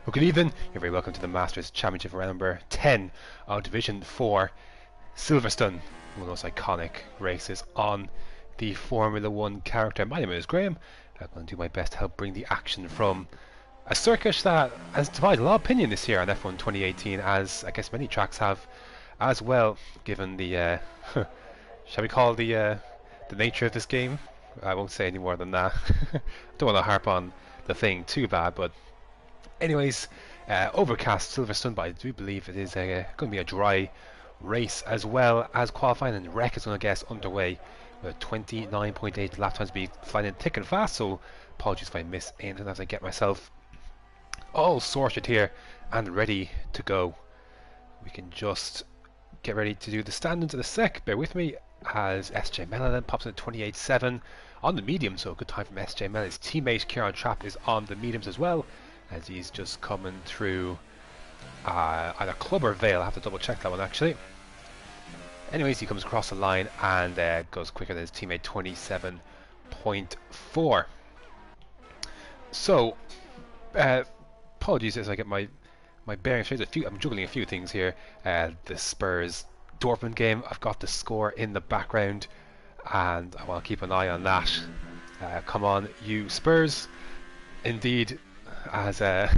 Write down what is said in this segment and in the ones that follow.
Well, good evening. You're very welcome to the Masters Championship round number 10 of Division 4 Silverstone, one of the most iconic races on the Formula 1 character. My name is Graham. I'm going to do my best to help bring the action from a circuit that has divided a lot of opinion this year on F1 2018, as I guess many tracks have as well, given the, shall we call the nature of this game? I won't say any more than that. I don't want to harp on the thing too bad, but anyways, overcast Silverstone, but I do believe it is going to be a dry race, as well as qualifying, and wreck is going to get underway with 29.8 lap times. Be flying in thick and fast, so apologies if I miss anything as I get myself all sorted here and ready to go. We can just get ready to do the standings in a sec. Bear with me as SJ Mella then pops in at 28.7 on the medium, so a good time from SJ Mella. His teammate Kieran Trapp is on the mediums as well, as he's just coming through either Club or Vale. I have to double check that one actually. Anyways, he comes across the line and goes quicker than his teammate, 27.4. So apologies as I get my bearings straight. I'm juggling a few things here. The Spurs Dortmund game, I've got the score in the background and I want to keep an eye on that. Come on you Spurs. Indeed, as as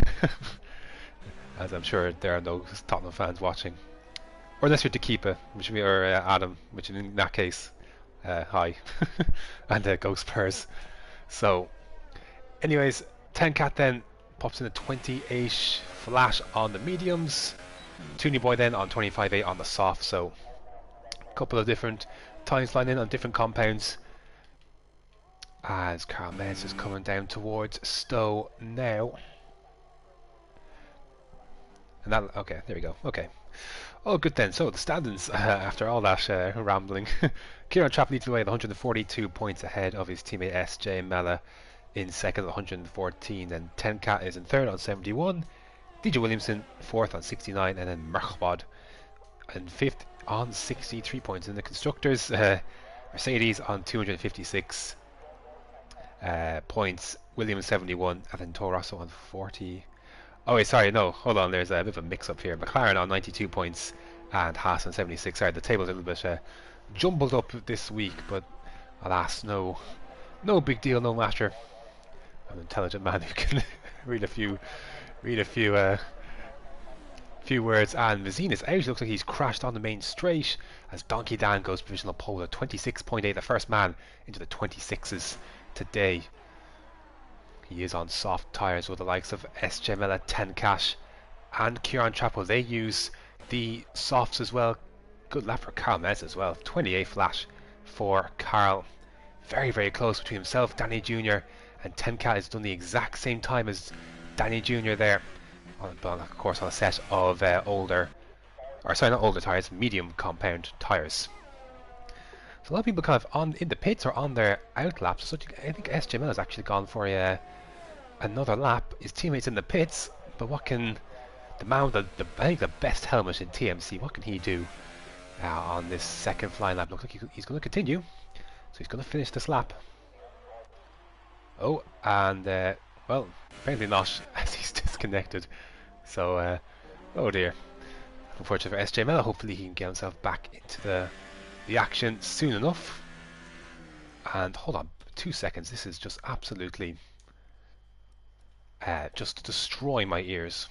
I'm sure there are no Tottenham fans watching, or unless you're Dekeepa, or Adam, which in that case, hi, and go Spurs. So, anyways, 10 Cat then pops in a 28 flash on the mediums, Toonie Boy then on 25.8 on the soft. So, a couple of different times flying in on different compounds. As Carl Metz is coming down towards Stowe now. And that, okay, there we go, okay. Oh, good then. So, the standings, after all that rambling. Kieran Trapp leads the way at 142 points ahead of his teammate SJ Mella in second at 114. Then 10 Cat is in third on 71. DJ Williamson fourth on 69. And then Merchbod in fifth on 63 points. In the constructors, Mercedes on 256 points, Williams 71, and then Toro Rosso on 40. Oh wait, sorry, no, hold on, there's a bit of a mix-up here. McLaren on 92 points and Haas on 76. Sorry, the table's a little bit jumbled up this week, but alas, no big deal, no matter. I'm an intelligent man who can read a few words. And Mazin is out. Looks like he's crashed on the main straight as Donkey Dan goes provisional pole at 26.8, the first man into the 26s today. He is on soft tyres with the likes of SJ Mella, 10 Cash and Kieran Trapp. They use the softs as well. Good lap for Carl Metz as well. 28 flash for Carl. Very, very close between himself, Danny Jr. and 10 Cat has done the exact same time as Danny Jr. there. Of course, on a set of older tyres, medium compound tyres. So a lot of people kind of in the pits or on their out laps. So I think SJ Mella has actually gone for another lap. His teammates in the pits, but what can the man with I think the best helmet in TMC, what can he do on this second flying lap? Looks like he's going to continue, so he's going to finish this lap. Oh, and well, apparently not, as he's disconnected. So oh dear, unfortunate for SJ Mella. Hopefully he can get himself back into the action soon enough. And hold on 2 seconds, this is just absolutely just destroying my ears.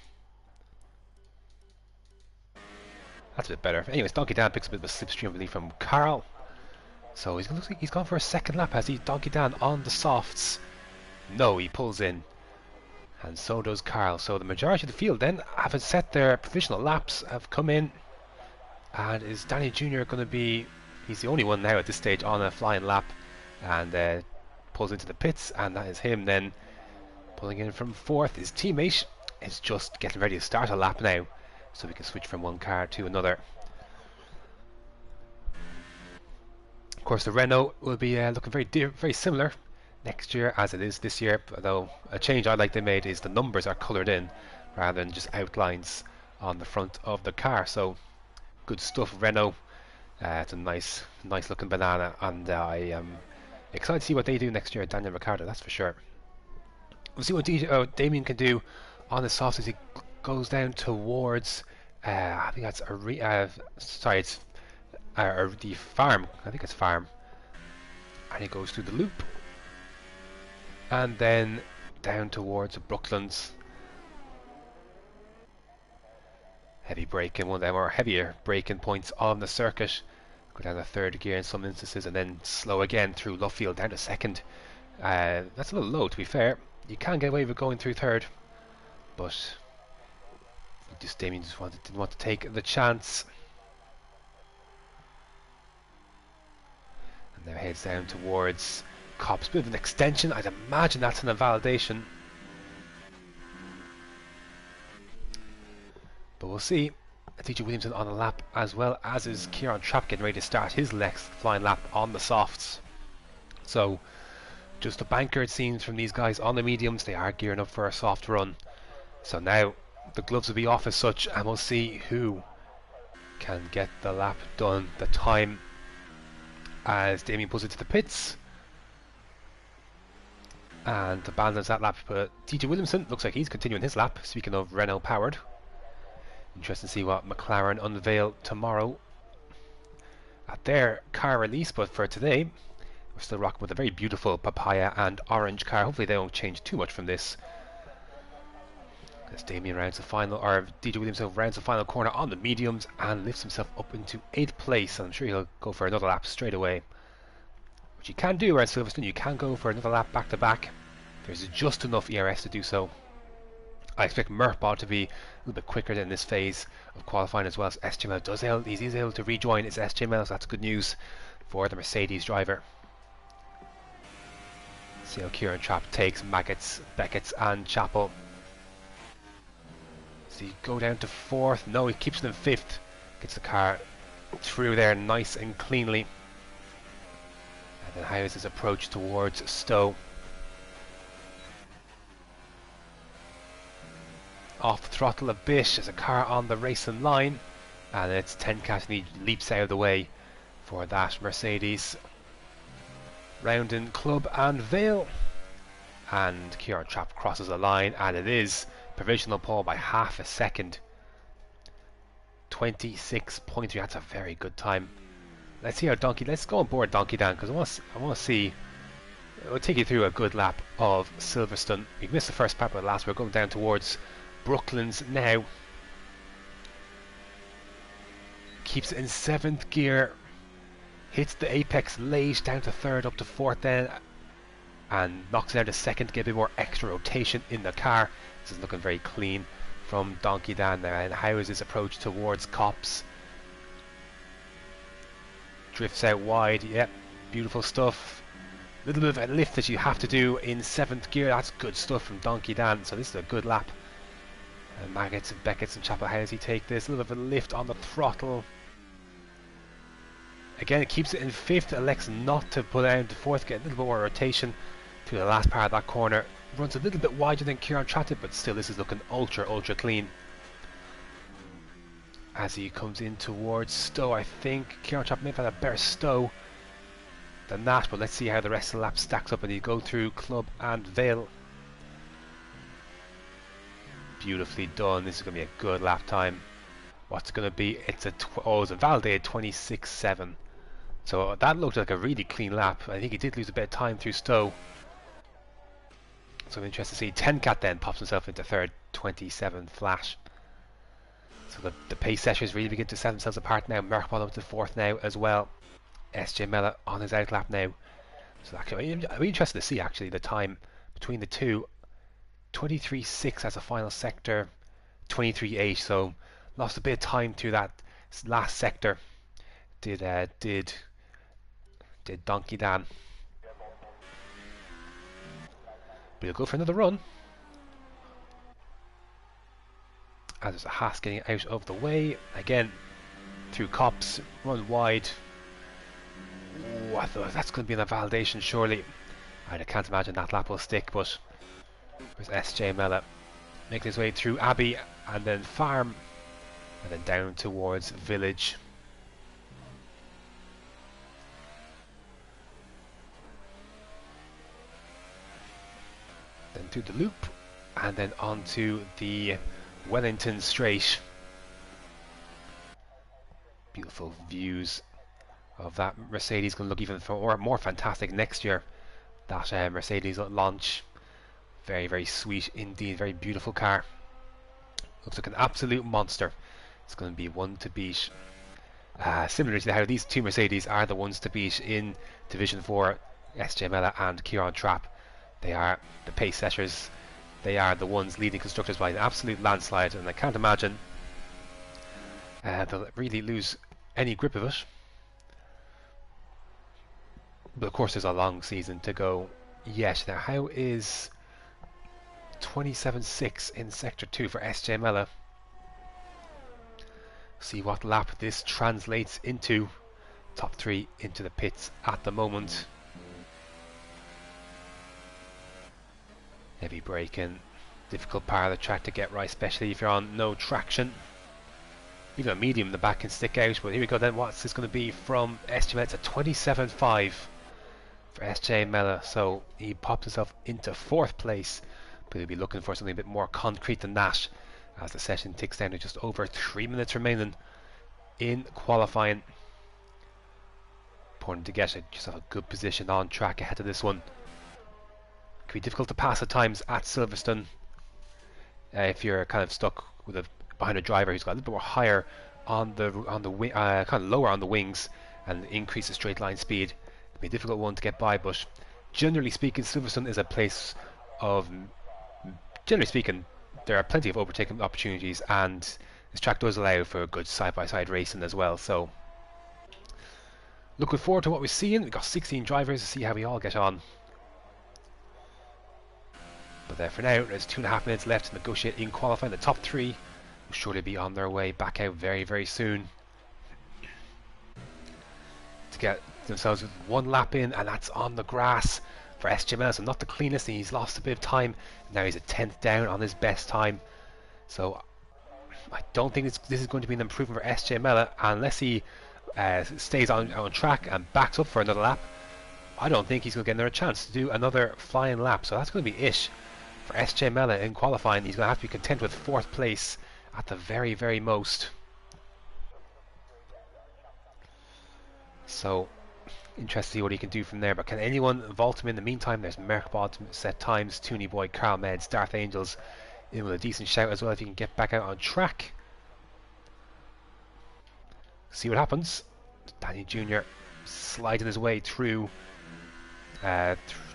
That's a bit better. Anyways, Donkey Dan picks a bit of a slipstream, I believe, from Carl. So he looks like he's gone for a second lap. Has he Donkey Dan on the softs? No, he pulls in, and so does Carl. So the majority of the field then have set their provisional laps, have come in. And is Danny Jr. going to be... He's the only one now at this stage on a flying lap, and pulls into the pits, and that is him then pulling in from fourth. His teammate is just getting ready to start a lap now, so we can switch from one car to another. Of course, the Renault will be looking very similar next year as it is this year, although a change I like they made is the numbers are coloured in rather than just outlines on the front of the car. So good stuff, Renault. It's a nice looking banana, and I am excited to see what they do next year at Daniel Ricciardo, that's for sure. We'll see what Damien can do on the softs as he goes down towards, I think that's sorry, it's the farm. I think it's farm. And he goes through the loop. And then down towards Brooklands. Heavy braking, one of them or heavier braking points on the circuit. Go down to third gear in some instances and then slow again through Luffield down to second. That's a little low, to be fair. You can get away with going through third, but Damien just didn't want to take the chance. And now heads down towards Copse. Bit of an extension. I'd imagine that's an invalidation, but we'll see. TJ Williamson on a lap, as well as is Kieran Trapp getting ready to start his next flying lap on the softs. So just a banker, it seems, from these guys on the mediums. They are gearing up for a soft run. So now the gloves will be off as such, and we'll see who can get the lap done. The time as Damien pulls into the pits and abandons that lap. But TJ Williamson looks like he's continuing his lap. Speaking of Renault powered, interesting to see what McLaren unveil tomorrow at their car release. But for today, we're still rocking with a very beautiful papaya and orange car. Hopefully they don't change too much from this. As Damien rounds the final, or DJ Williamson rounds the final corner on the mediums and lifts himself up into 8th place. And I'm sure he'll go for another lap straight away, which you can do around Silverstone. You can go for another lap back to back. There's just enough ERS to do so. I expect Merkball to be a little bit quicker than this phase of qualifying, as well as SJML he's able to rejoin his SJML, so that's good news for the Mercedes driver. See how Kieran Trapp takes Maggots, Beckett and Chappell. So you go down to 4th. No, he keeps them 5th. Gets the car through there nice and cleanly. And then how is his approach towards Stowe? Off the throttle a bit. There's a car on the racing line, and it's Tenkat, and he leaps out of the way for that Mercedes. Rounding Club and Vale, and Kieran Trapp crosses the line, and it is provisional pole by half a second. 26.3. That's a very good time. Let's see how let's go on board Donkey Dan, because I want to see. We'll take you through a good lap of Silverstone. We missed the first part, but last we're going down towards Brooklands now. Keeps it in 7th gear. Hits the apex late, down to 3rd, up to 4th then, and knocks it out to 2nd to get a bit more extra rotation in the car. This is looking very clean from Donkey Dan there. And how is his approach towards Copse? Drifts out wide. Yep, beautiful stuff. Little bit of a lift that you have to do in 7th gear. That's good stuff from Donkey Dan. So this is a good lap. And Maggots and Beckett and Chappell, how does he take this? A little bit of a lift on the throttle. Again, it keeps it in 5th. Elects not to pull down to 4th. Get a little bit more rotation to the last part of that corner. Runs a little bit wider than Kieran Trapp, but still this is looking ultra clean. As he comes in towards Stowe, I think Kieran Trapp may have had a better Stowe than that, but let's see how the rest of the lap stacks up. And you go through Club and Vale. Beautifully done. This is going to be a good lap time. What's it going to be? It's a validated 26.7. So that looked like a really clean lap. I think he did lose a bit of time through Stowe. So I'm interested to see. Tenkat then pops himself into 3rd, 27 flash. So the pace setters really begin to set themselves apart now. Merkball up to 4th now as well. SJ Mella on his out lap now. So actually, I'd be interested to see actually the time between the two. 23.6 as a final sector, 23.8. So lost a bit of time through that last sector. Did Donkey Dan. But he'll go for another run. As there's a Haas getting out of the way. Again, through Copse, run wide. Ooh, I thought that's going to be an validation, surely. I can't imagine that lap will stick, but there's SJ Mella making his way through Abbey and then Farm and then down towards Village. Then through the loop and then onto the Wellington Straight. Beautiful views of that Mercedes. Going to look even more fantastic next year. That Mercedes launch. Very, very sweet indeed. Very beautiful car. Looks like an absolute monster. It's going to be one to beat. Similar to how these two Mercedes are the ones to beat in Division 4, SJ Mella and Kieran Trapp. They are the pace setters. They are the ones leading constructors by an absolute landslide, and I can't imagine they'll really lose any grip of it. But of course there's a long season to go yet. Now how is 27.6 in Sector 2 for SJ Mella? See what lap this translates into. Top 3 into the pits at the moment. Heavy braking. Difficult part of the track to get right, especially if you're on no traction. Even a medium in the back can stick out. But here we go then. What's this going to be from SJ Mella? It's a 27.5 for SJ Mella. So he popped himself into 4th place. But he'll be looking for something a bit more concrete than that, as the session ticks down to just over 3 minutes remaining in qualifying. Important to get just have a good position on track ahead of this one. It can be difficult to pass at times at Silverstone if you're kind of stuck with behind a driver who's got a little bit more higher on the kind of lower on the wings and increase the straight line speed. It can be a difficult one to get by, but generally speaking, Silverstone is a place of, generally speaking, there are plenty of overtaking opportunities, and this track does allow for good side-by-side racing as well. So looking forward to what we're seeing. We've got 16 drivers to see how we all get on. But for now, there's 2.5 minutes left to negotiate in qualifying. The top 3 will surely be on their way back out very, very soon to get themselves with 1 lap in, and that's on the grass for SJ Mella. So not the cleanest, and he's lost a bit of time. Now he's a 10th down on his best time. So I don't think this is going to be an improvement for SJ Mella unless he stays on track and backs up for another lap. I don't think he's going to get another chance to do another flying lap. So that's going to be it for SJ Mella in qualifying. He's going to have to be content with 4th place at the very, very most. So interested to see what he can do from there. But can anyone vault him in the meantime? There's Merkbot, Set Times, Toonie Boy, Carl Meds, Darth Angels in with a decent shout as well if he can get back out on track. See what happens. Danny Jr. sliding his way through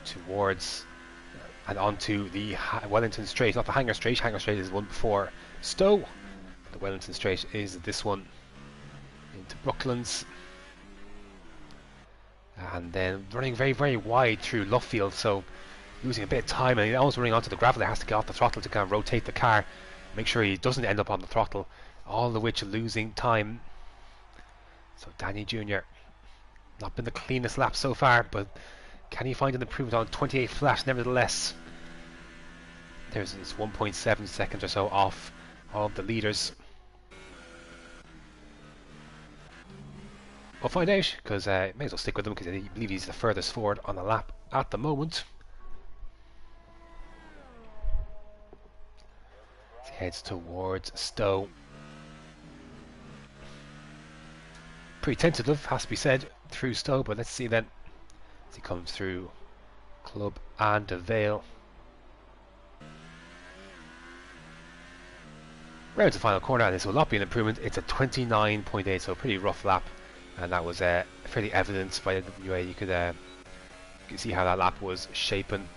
towards and onto the Wellington Straight, not the Hangar Straight. Hangar Straight is one before Stowe. The Wellington Straight is this one into Brooklands, and then running very, very wide through Luffield, so losing a bit of time, and he's almost running onto the gravel. He has to get off the throttle to kind of rotate the car, make sure he doesn't end up on the throttle, all of which losing time. So Danny Jr. not been the cleanest lap so far, but can he find an improvement on 28 flat nevertheless? There's this 1.7 seconds or so off of the leaders. We'll find out, because may as well stick with him, because I believe he's the furthest forward on the lap at the moment. As he heads towards Stowe. Pretty tentative, has to be said, through Stowe, but let's see then as he comes through Club and the Vale. Round to the final corner, and this will not be an improvement. It's a 29.8, so a pretty rough lap, and that was fairly evident by the WA. You could see how that lap was shaping.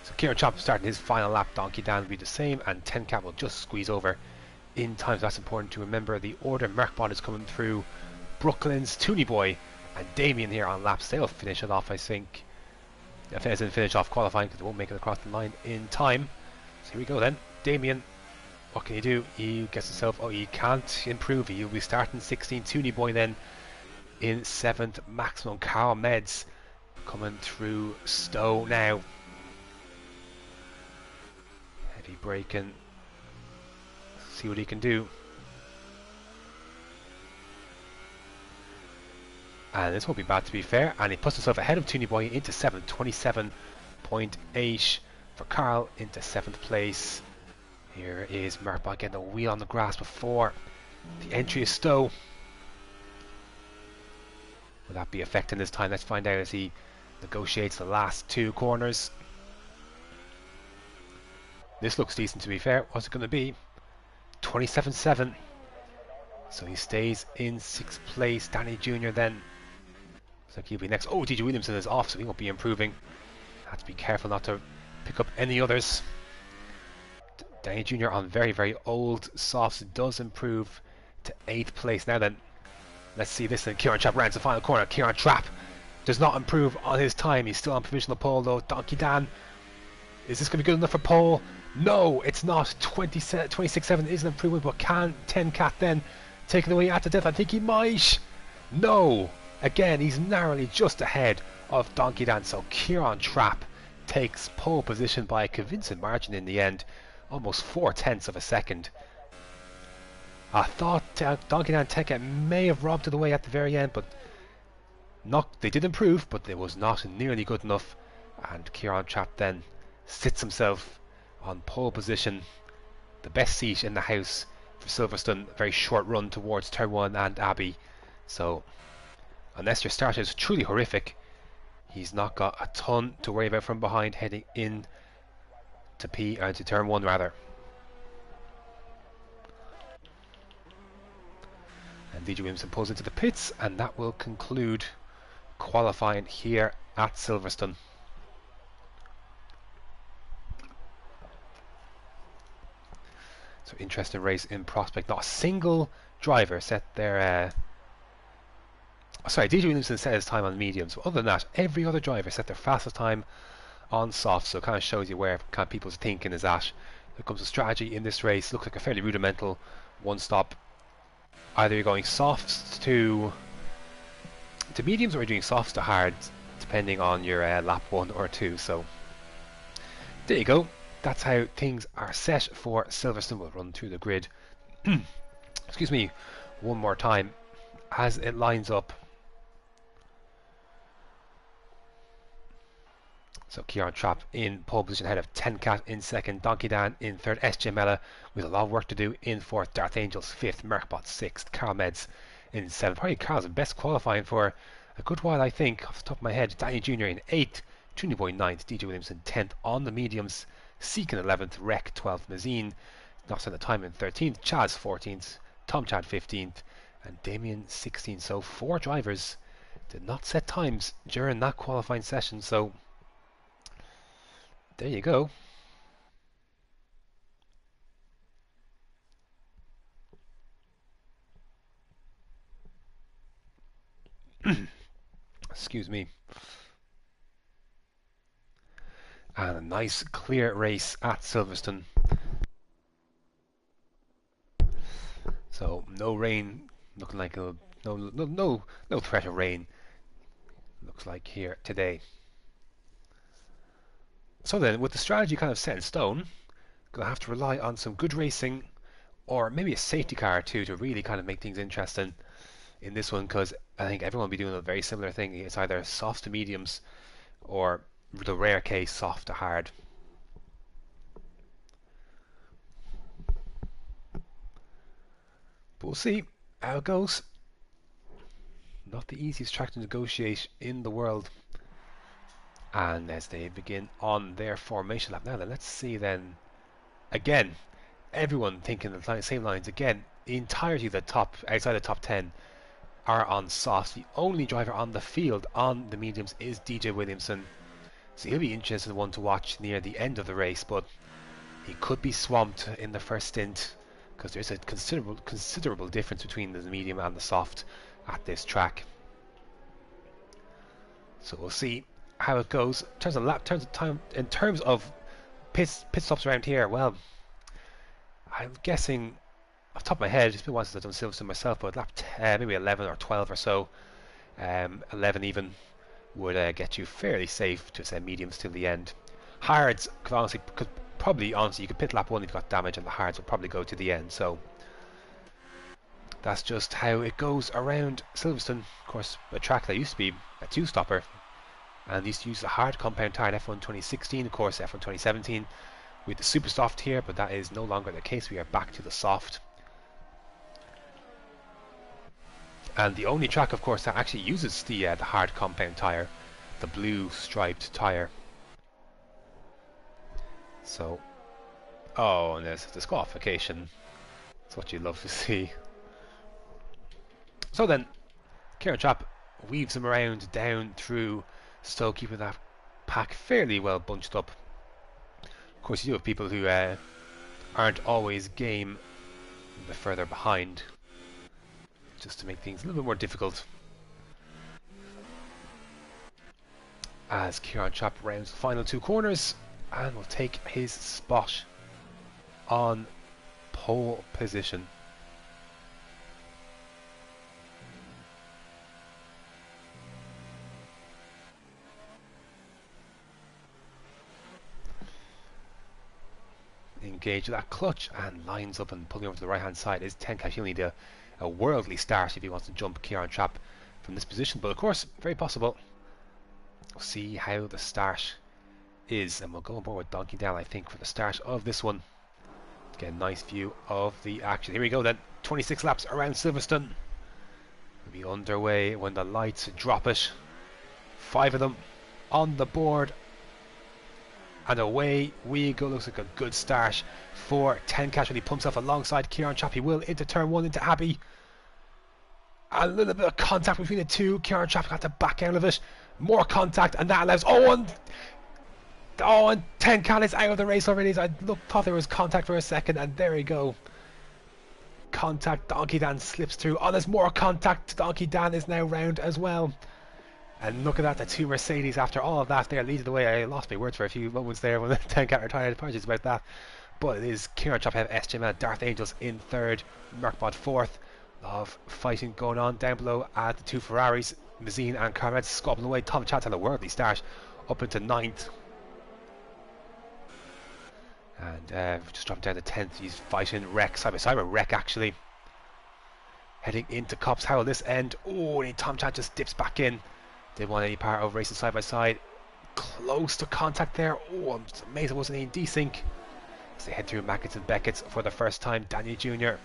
So Kieran Trapp starting his final lap. Donkey Dan will be the same, and 10 Cat will just squeeze over in time. So that's important to remember. The order Merkbot is coming through. Brooklands, Toonie Boy, and Damien here on laps. They'll finish it off, I think. If they didn't finish off qualifying, because they won't make it across the line in time. So here we go then. Damien, what can he do? He gets himself. Oh, he can't improve. He'll be starting 16. Toonie Boy then in 7th. Maximum. Carl Meds coming through Stowe now. Heavy braking. See what he can do. And this won't be bad, to be fair. And he puts himself ahead of Toonie Boy into 7th, 27.8 for Carl into 7th place. Here is Merkbot getting a wheel on the grass before the entry is Stowe. Will that be affecting this time? Let's find out as he negotiates the last two corners. This looks decent, to be fair. What's it going to be? 27.7. So he stays in 6th place. Danny Jr. then. So he'll be next. Oh, DJ Williamson is off, so he won't be improving. Have to be careful not to pick up any others. Danny Jr. on very, very old softs does improve to 8th place. Now then, let's see this. And Kieran Trapp rounds the final corner. Kieran Trapp does not improve on his time. He's still on provisional pole though. Donkey Dan. Is this going to be good enough for pole? No, it's not. 26.7 is an improvement, but can 10 Cat then take it away at the death? I think he might. No. Again, he's narrowly just ahead of Donkey Dan. So Kieran Trapp takes pole position by a convincing margin in the end. Almost 4/10 of a second. I thought Donkey Dan Tech may have robbed it away at the very end, but they did improve, but it was not nearly good enough. And Kieran Trapp then sits himself on pole position, the best seat in the house for Silverstone. A very short run towards turn 1 and Abbey. So unless your start is truly horrific, he's not got a ton to worry about from behind heading in to to turn 1 rather. And DJ Williamson pulls into the pits, and that will conclude qualifying here at Silverstone. So interesting race in prospect. Not a single driver set their sorry, DJ Williamson set his time on mediums, but other than that, every other driver set their fastest time on soft. So it kind of shows you where kind of people's thinking is at. There comes a strategy in this race. Looks like a fairly rudimental one stop. Either you're going softs to mediums, or you're doing softs to hards, depending on your lap 1 or 2. So there you go. That's how things are set for Silverstone. We'll run through the grid excuse me, one more time as it lines up. So Kieran Trapp in pole position ahead of 10 Cat in 2nd, Donkey Dan in 3rd, SJ Mella with a lot of work to do in 4th, Darth Angels 5th, Merkbot 6th, Carl Meds in 7th. Probably Carl's best qualifying for a good while, I think, off the top of my head. Danny Jr. in 8th, Toonie Boy 9th, DJ Williamson 10th on the mediums, Seekin 11th, Rec 12th, Mazine not set the time in 13th, Chaz 14th, Tom Chad 15th, and Damien 16th. So 4 drivers did not set times during that qualifying session. So there you go. Excuse me. And a nice clear race at Silverstone. So no rain, looking like no threat of rain. Looks like here today. So then, with the strategy kind of set in stone, gonna have to rely on some good racing, or maybe a safety car too, to really kind of make things interesting in this one, because I think everyone will be doing a very similar thing. It's either soft to mediums, or the rare case soft to hard. But we'll see how it goes. Not the easiest track to negotiate in the world. And as they begin on their formation lap. Now then, let's see then. Again, everyone thinking the same lines. Again, the entirety of the top, outside the top 10, are on softs. The only driver on the field on the mediums is DJ Williamson. So he'll be interesting one to watch near the end of the race, but he could be swamped in the first stint, because there's a considerable difference between the medium and the soft at this track. So we'll see how it goes. In terms of pit stops around here, well, I'm guessing off the top of my head, it's been a while since I've done Silverstone myself, but lap maybe 11 or 12 or so, 11 even, would get you fairly safe to say mediums till the end. Hards could probably you could pit lap 1 if you've got damage, and the hards will probably go to the end. So that's just how it goes around Silverstone. Of course, a track that used to be a 2-stopper, and used to use the hard compound tyre in F1 2016, of course F1 2017 with the super soft here, but that is no longer the case. We are back to the soft. And the only track, of course, that actually uses the hard compound tyre, the blue striped tyre. So, oh, and there's disqualification. That's what you love to see. So then, Kieran Trapp weaves him around down through Stowe, keeping that pack fairly well bunched up. Of course, you do have people who aren't always game a bit further behind, just to make things a little bit more difficult. As Kieran Trapp rounds the final two corners and will take his spot on pole position. Engage that clutch and lines up and pulling over to the right hand side is Tenkash. He'll need a worldly start if he wants to jump Kieran Trapp from this position, but of course very possible. We'll see how the start is, and we'll go on board with Donkey Dan, I think, for the start of this one. Get a nice view of the action. Here we go then, 26 laps around Silverstone. We'll be underway when the lights drop it. 5 of them on the board. And away we go. Looks like a good start for Tenkash when he pumps off alongside Kieran Trapp. He will into turn 1 into Abbey. A little bit of contact between the two. Kieran Trapp got to back out of it. More contact, and that allows... and Tenkash is out of the race already. I thought there was contact for a second, and there we go. Contact. Donkey Dan slips through. Oh, there's more contact. Donkey Dan is now round as well. And look at that, the two Mercedes after all of that, they're leading the way. I lost my words for a few moments there when the Tenkash retired. Apologies about that. But it is Kieran Trapp, SJM, Darth Angels in third, Merkbot fourth. A lot of fighting going on down below at the two Ferraris. Mazine and Carmet squabbling away. Tom Chance had a worldly start up into 9th. And just dropping down to 10th. He's fighting Wreck side by side with Wreck actually. Heading into Cops. How will this end? Oh, and Tom Chance just dips back in. Didn't want any part of racing side by side. Close to contact there. Oh, I'm just amazed it wasn't in desync. As they head through Mackett's and Beckett's for the first time. Daniel Jr.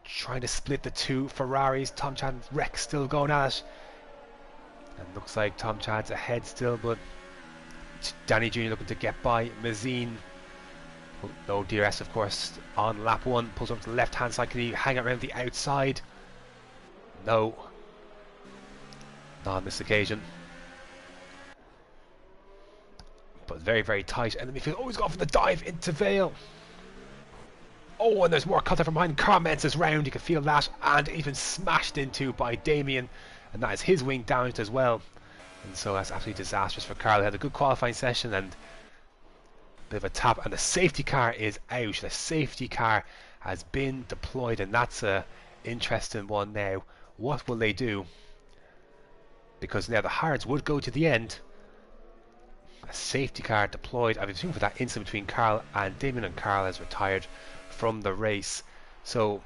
trying to split the two Ferraris. Tom Chad's Wreck still going at it. And looks like Tom Chad's ahead still, but Danny Jr. looking to get by Mazine. No DRS, of course, on lap 1. Pulls over to the left hand side. Can he hang around the outside? No. Not on this occasion. But very, very tight. And the midfield always going for the dive into Vale. Oh, and there's more contact from behind. Carments is round. You can feel that. And even smashed into by Damien. And that is his wing damaged as well. And so that's absolutely disastrous for Carl. He had a good qualifying session and a bit of a tap. And the safety car is out. The safety car has been deployed. And that's a interesting one now. What will they do? Because now the hards would go to the end. A safety car deployed. I've been assuming for that incident between Carl and Damien, and Carl has retired from the race. So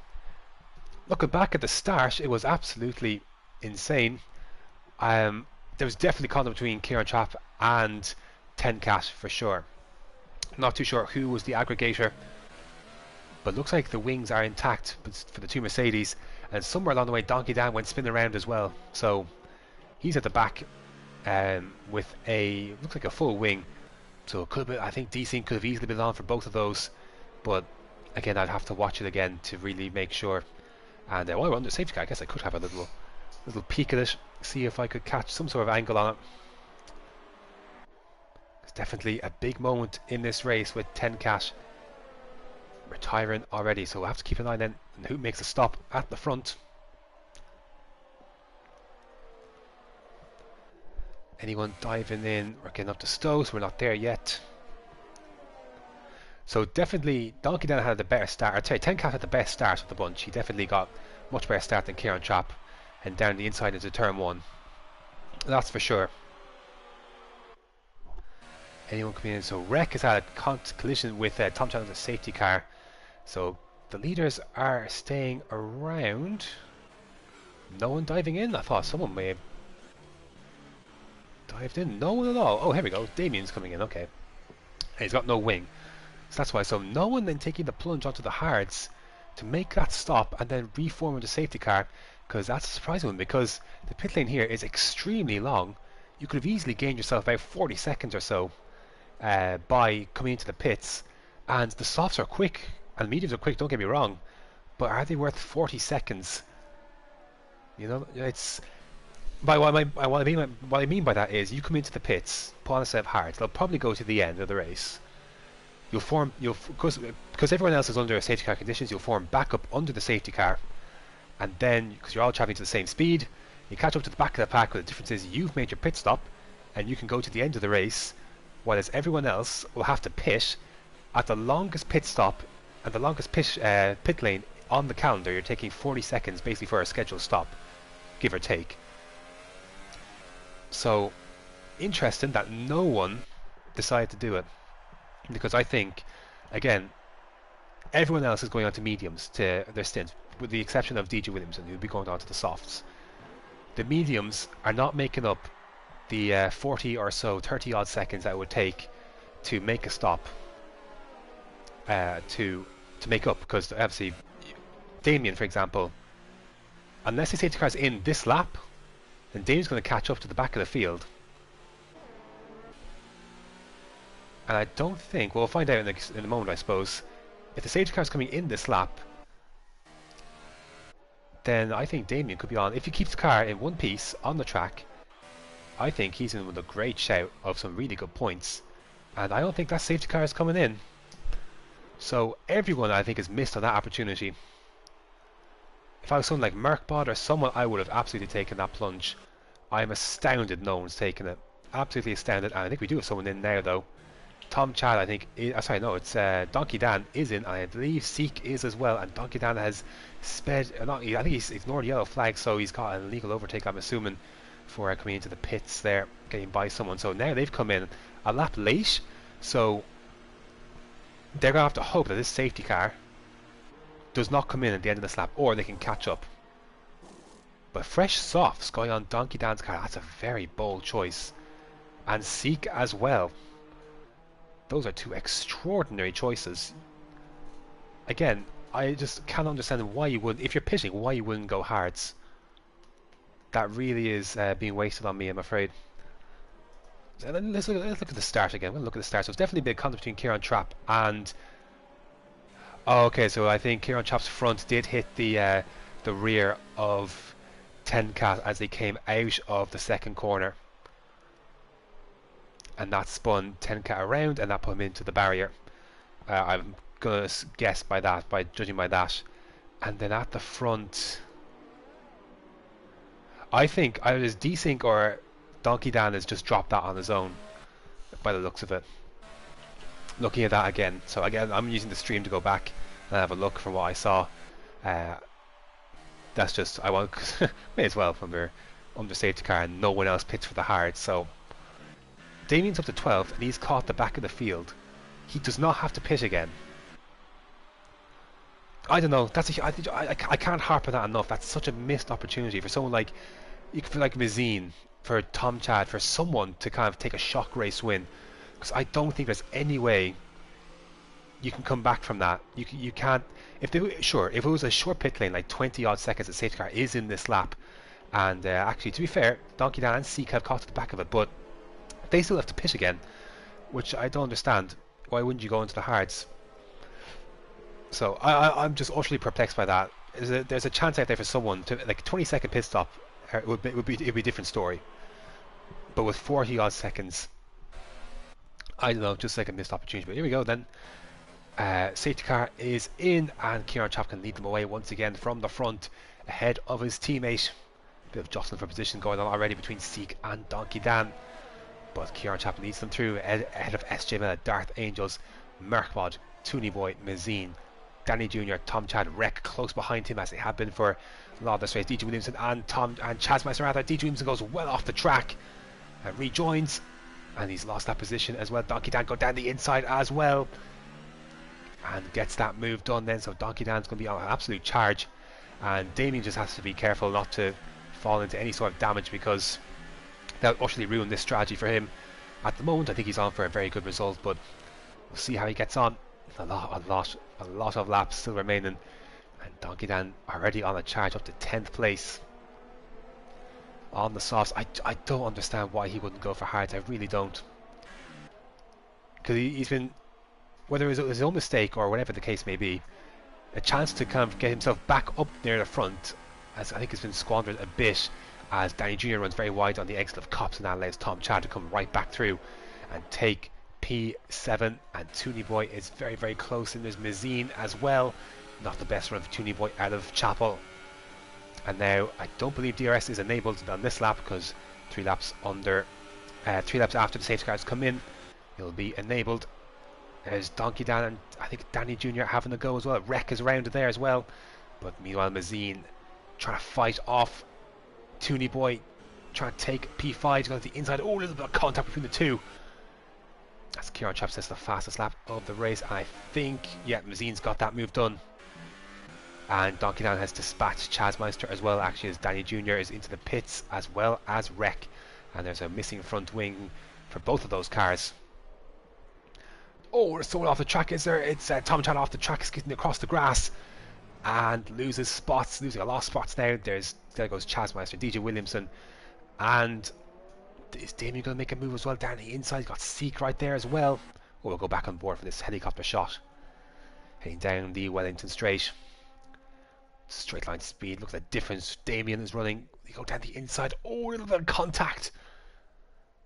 looking back at the start, it was absolutely insane. There was definitely contact between Kieran Trapp and Tenkash for sure. Not too sure who was the aggregator, but looks like the wings are intact for the two Mercedes, and somewhere along the way Donkey Dan went spinning around as well. So he's at the back with looks like a full wing. So it could have been, I think desync could have easily been on for both of those. But again, I'd have to watch it again to really make sure. And while we're under safety car, I guess I could have a little peek at it, see if I could catch some sort of angle on it. It's definitely a big moment in this race with Tenkash retiring already. So we'll have to keep an eye then on who makes a stop at the front. Anyone diving in? We're getting up to Stowe, so we're not there yet. So definitely Donkey Dan had the better start. I'd say Tenkash had the best start of the bunch. He definitely got much better start than Kieran Trapp, and down the inside into turn 1. That's for sure. Anyone coming in? So Wreck has had a collision with Tom Chad on the safety car. So the leaders are staying around. No one diving in. I thought someone may have dived in. No one at all. Oh, here we go. Damien's coming in. Okay. He's got no wing. So that's why. So no one then taking the plunge onto the hards to make that stop and then reform the safety car, because that's a surprising one, because the pit lane here is extremely long. You could have easily gained yourself about 40 seconds or so by coming into the pits, and the softs are quick and mediums are quick, don't get me wrong, but are they worth 40 seconds? You know, it's what I mean by that is you come into the pits, pull on a set of hards, they'll probably go to the end of the race. Because everyone else is under safety car conditions, you'll form back up under the safety car, and then because you're all traveling to the same speed, you catch up to the back of the pack. But the difference is you've made your pit stop, and you can go to the end of the race, whereas everyone else will have to pit at the longest pit stop and the longest pit lane on the calendar. You're taking 40 seconds basically for a scheduled stop, give or take. So interesting that no one decided to do it, because I think, again, everyone else is going on to mediums to their stints, with the exception of DJ Williamson, who'll be going on to the softs. The mediums are not making up the 40 or so, 30 odd seconds that it would take to make a stop, to make up, because obviously Damien, for example, unless the safety car's in this lap, then Damien's going to catch up to the back of the field. And I don't think, well, we'll find out in a moment, I suppose. If the safety car is coming in this lap, then I think Damien could be on. If he keeps the car in one piece on the track, I think he's in with a great shout of some really good points. And I don't think that safety car is coming in. So everyone, I think, has missed on that opportunity. If I was someone like Merkbot or someone, I would have absolutely taken that plunge. I am astounded no one's taken it. Absolutely astounded. And I think we do have someone in now, though. Tom Chad, I think, sorry, no, it's Donkey Dan is in, and I believe Seek is as well, and Donkey Dan has sped, I think he's ignored the yellow flag, so he's got an illegal overtake, I'm assuming, for coming into the pits there, getting by someone. So now they've come in a lap late, so they're going to have to hope that this safety car does not come in at the end of this lap, or they can catch up. But fresh softs going on Donkey Dan's car, that's a very bold choice. And Seek as well. Those are two extraordinary choices. Again, I just can't understand why you wouldn't, if you're pitching, why you wouldn't go hards. That really is being wasted on me, I'm afraid. So let's look at the start again. We'll look at the start. So it's definitely a big conflict between Kieran Trapp and... Oh, okay, so I think Kieran Trapp's front did hit the rear of Tenkat as they came out of the second corner. And that spun Tenkat around, and that put him into the barrier. I'm gonna guess by that, by judging by that. And then at the front, I think either it's Desync or Donkey Dan has just dropped that on his own, by the looks of it. Looking at that again, so again, I'm using the stream to go back and have a look from what I saw. That's just, I want, may as well, from under safety car, and no one else pits for the hard. So Damien's up to 12th, and he's caught the back of the field. He does not have to pit again. I don't know. That's I can't harp on that enough. That's such a missed opportunity for someone like Mazine, for Tom Chad, for someone to kind of take a shock race win. Because I don't think there's any way you can come back from that. You can't. If it was a short pit lane, like 20 odd seconds, the safety car is in this lap, and actually, to be fair, Donkey Dan and Seek have caught to the back of it, but they still have to pit again, which I don't understand. Why wouldn't you go into the hards? So I'm just utterly perplexed by that. There's a chance out there for someone to, like, 20-second pit stop. It'd be a different story. But with 40 odd seconds, I don't know, just like a missed opportunity. But here we go then. Safety car is in, and Kieran Trapp can lead them away once again from the front, ahead of his teammate. Bit of jostling for position going on already between Seek and Donkey Dan. But Kieran Trapp leads them through ahead of SJ Miller, Darth Angels, Merkbod, Toonie Boy, Mazine, Danny Jr., Tom Chad, Wreck close behind him as they have been for a lot of this race. DJ Williamson and Chaz Meister rather. DJ Williamson goes well off the track and rejoins, and he's lost that position as well. Donkey Dan go down the inside as well and gets that move done then. So Donkey Dan's going to be on an absolute charge, and Damien just has to be careful not to fall into any sort of damage, because that will utterly ruin this strategy for him. At the moment, I think he's on for a very good result, but we'll see how he gets on. a lot of laps still remaining, and Donkey Dan already on a charge up to 10th place on the softs. I don't understand why he wouldn't go for hards. I really don't, because he's been, whether it was his own mistake or whatever the case may be, a chance to kind of get himself back up near the front, as I think has been squandered a bit, as Danny Jr. runs very wide on the exit of Copse, and that allows Tom Chad to come right back through and take P7. And Toonie Boy is very, very close, and there's Mazine as well. Not the best run for Toonie Boy out of Chapel. And now I don't believe DRS is enabled on this lap, because 3 laps after the safety cars come in, it'll be enabled. There's Donkey Dan and I think Danny Jr. having a go as well. Wreck is around there as well, but meanwhile Mazine trying to fight off Toonie Boy, trying to take P5. He's got the inside. Oh, a little bit of contact between the two. That's Kieran Trapp says the fastest lap of the race. And I think, yeah, Mazine's got that move done. And Donkey Dan has dispatched Chazmeister as well, actually, as Danny Jr. is into the pits as well as Wreck. And there's a missing front wing for both of those cars. Oh, there's someone off the track, is there? It's Tom Chan off the track, skidding across the grass. And loses spots, losing a lot of spots now. There goes Chazmeister, DJ Williamson. And is Damien going to make a move as well down the inside? He's got Seek right there as well. Oh, we'll go back on board for this helicopter shot. Heading down the Wellington Straight. Straight line speed, looks like difference. Damien is running. They go down the inside. Oh, a little bit of contact.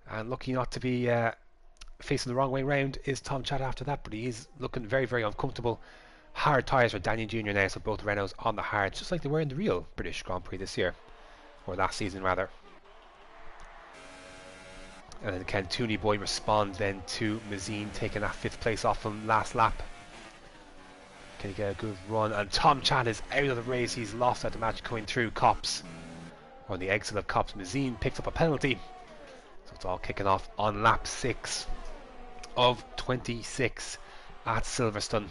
And lucky not to be facing the wrong way round is Tom Chad after that, but he is looking very, very uncomfortable. Hard tyres for Daniel Jr. now, so both Renaults on the hards, just like they were in the real British Grand Prix this year, or last season rather. And then can Toonie Boy respond then to Mazine taking that 5th place off him last lap? Can he get a good run? And Tom Chad is out of the race. He's lost at the match going through Copse. On the exit of Copse, Mazine picks up a penalty. So it's all kicking off on lap 6 of 26 at Silverstone.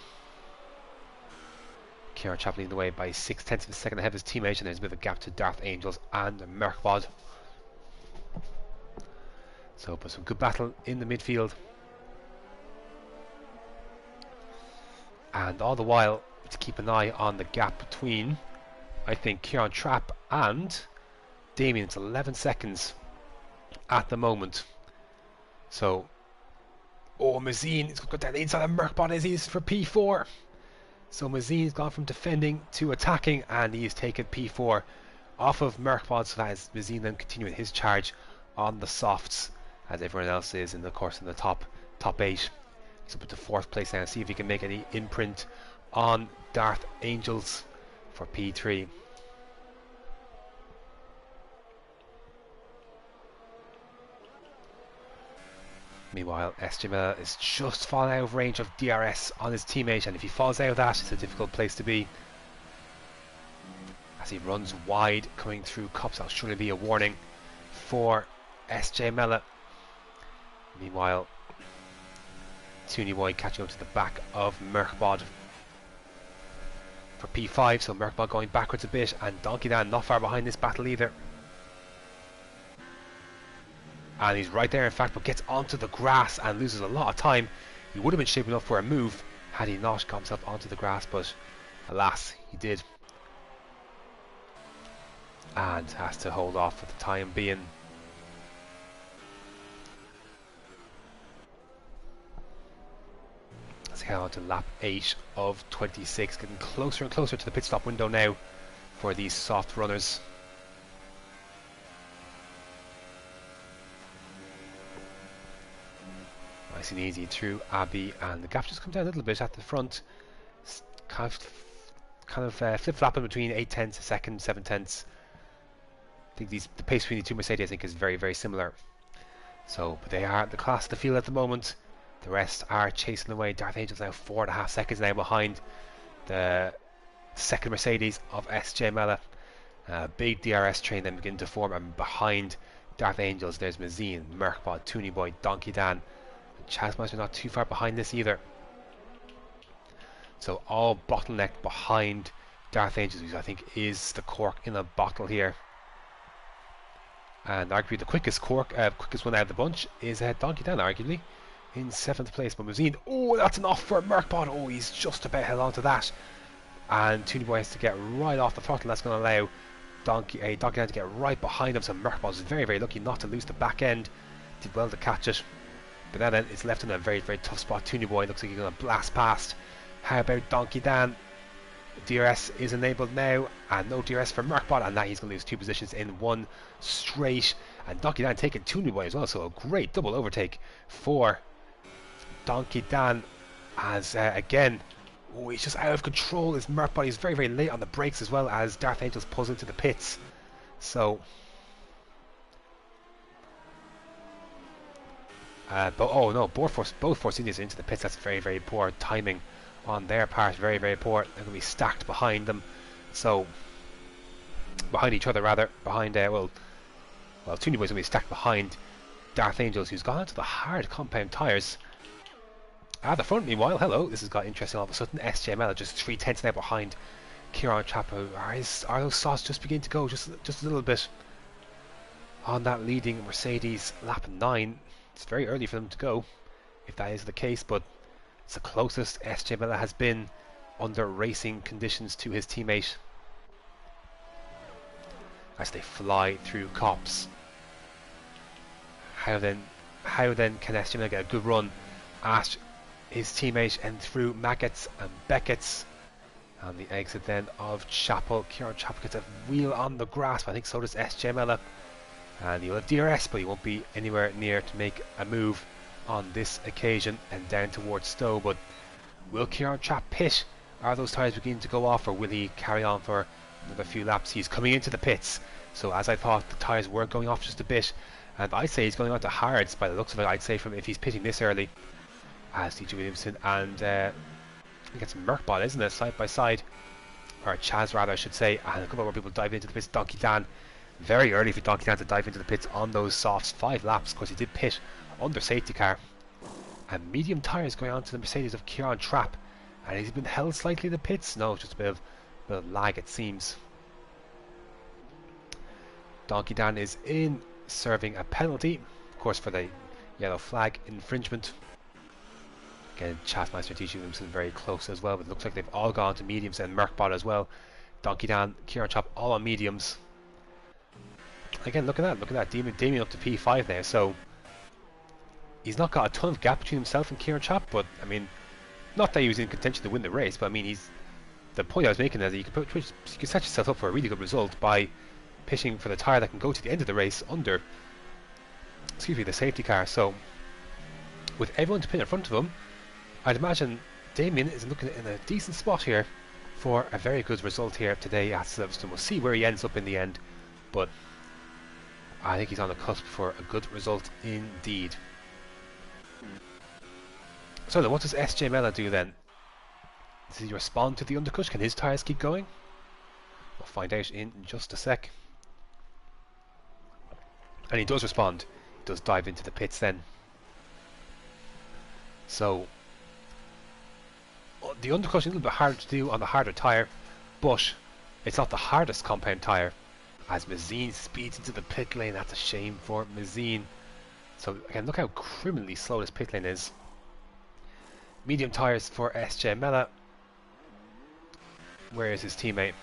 Kieran Trapp leading the way by 0.6 of a second ahead of his teammate, and there's a bit of a gap to Darth Angels and Merkbod. So, but some good battle in the midfield. And all the while, to keep an eye on the gap between, I think, Kieran Trapp and Damien. It's 11 seconds at the moment. So, oh, Mazine is going to go down the inside of Merkbod as he is for P4. So Mazine's gone from defending to attacking, and he has taken P4 off of Merkbod, so that is Mazine then continuing his charge on the softs, as everyone else is in the course in the top 8. He's up to 4th place now, see if he can make any imprint on Darth Angels for P3. Meanwhile, SJ is just falling out of range of DRS on his teammate, and if he falls out of that, it's a difficult place to be. As he runs wide, coming through Copse, that'll surely be a warning for SJ Mella. Meanwhile, Toonie Boy catching up to the back of Merkbod for P5, so Merkbod going backwards a bit, and Donkey Dan not far behind this battle either. And he's right there in fact, but gets onto the grass and loses a lot of time. He would have been shaping up for a move had he not got himself onto the grass, but alas, he did. And has to hold off for the time being. Let's head on to lap 8 of 26, getting closer and closer to the pit stop window now for these soft runners. Nice and easy through Abbey, and the gap just comes down a little bit at the front. It's kind of flip-flopping between 0.8 a second, 0.7. I think the pace between the two Mercedes, I think, is very, very similar. So, but they are the class of the field at the moment. The rest are chasing away. Darth Angel's now 4.5 seconds now behind the second Mercedes of SJ Mella. Big DRS train then beginning to form, and behind Darth Angels there's Mazine, Merkbod, Toonie Boy, Donkey Dan. Chazmeister not too far behind this either. So all bottlenecked behind Darth Angels, which I think is the cork in a bottle here. And arguably the quickest one out of the bunch is Donkey Dan, arguably, in 7th place. But Mazine, oh, that's enough for Merkbot. Oh, he's just about held on to that. And Tony Boy has to get right off the throttle. That's going to allow Donkey Dan to get right behind him. So Merkbot is very, very lucky not to lose the back end. Did well to catch it. But then it's left in a very, very tough spot. Tony Boy looks like he's going to blast past. How about Donkey Dan? DRS is enabled now, and no DRS for Merkbot, and now he's going to lose 2 positions in one straight. And Donkey Dan taking Tony Boy as well, so a great double overtake for Donkey Dan. As again, oh, he's just out of control. His Merkbot is very, very late on the brakes as well as Darth Angels pulls into the pits. So, but oh no, both Force Indians are into the pits. That's very, very poor timing on their part. Very, very poor. They're going to be stacked behind them, so behind each other rather. Behind well, Tony Boy's going to be stacked behind Darth Angels, who's gone onto the hard compound tyres. At the front, meanwhile, hello, this has got interesting all of a sudden. SJML are just 3/10 now behind Kieran Chapo. Are those sauce just beginning to go just a little bit on that leading Mercedes lap 9? It's very early for them to go, if that is the case, but it's the closest SJML has been under racing conditions to his teammate as they fly through Copse. How then can SJML get a good run at his teammate and through Maggots and Beckett's? And the exit then of Chapel. Kieran Chapel gets a wheel on the grass, but I think so does SJML. And he'll have DRS, but he won't be anywhere near to make a move on this occasion. And down towards Stowe, but will Kieran Chap pit? Are those tyres beginning to go off, or will he carry on for another few laps? He's coming into the pits, so as I thought, the tyres were going off just a bit, and I'd say he's going on to hards by the looks of it. I'd say from if he's pitting this early, as DJ Williamson and I think it's Merkbot, isn't it, side by side, or Chaz rather I should say, and a couple more people dive into the pits. Donkey Dan, very early for Donkey Dan to dive into the pits on those softs. 5 laps, of course he did pit under safety car, and medium tyres going on to the Mercedes of Kieran Trapp. And has he been held slightly in the pits? No, just a bit of lag it seems. Donkey Dan is in, serving a penalty, of course, for the yellow flag infringement. Again, Chassmeister and TG Williamson very close as well, but it looks like they've all gone to mediums, and Merkbot as well. Donkey Dan, Kieran Trapp all on mediums. Again, look at that, Damien up to P5 now, so he's not got a ton of gap between himself and Kieran Trapp, but I mean, not that he was in contention to win the race, but I mean, the point I was making is that you can set yourself up for a really good result by pitching for the tyre that can go to the end of the race under, the safety car. So with everyone to pit in front of him, I'd imagine Damien is looking in a decent spot here for a very good result here today at Silverstone. We'll see where he ends up in the end, but I think he's on the cusp for a good result indeed. So then, what does SJ Mella do then? Does he respond to the undercut? Can his tyres keep going? We'll find out in just a sec. And he does respond. He does dive into the pits then. So the undercut is a little bit harder to do on the harder tyre, but it's not the hardest compound tyre. As Mazine speeds into the pit lane, that's a shame for Mazine. So again, look how criminally slow this pit lane is. Medium tyres for SJ Mella. Where is his teammate?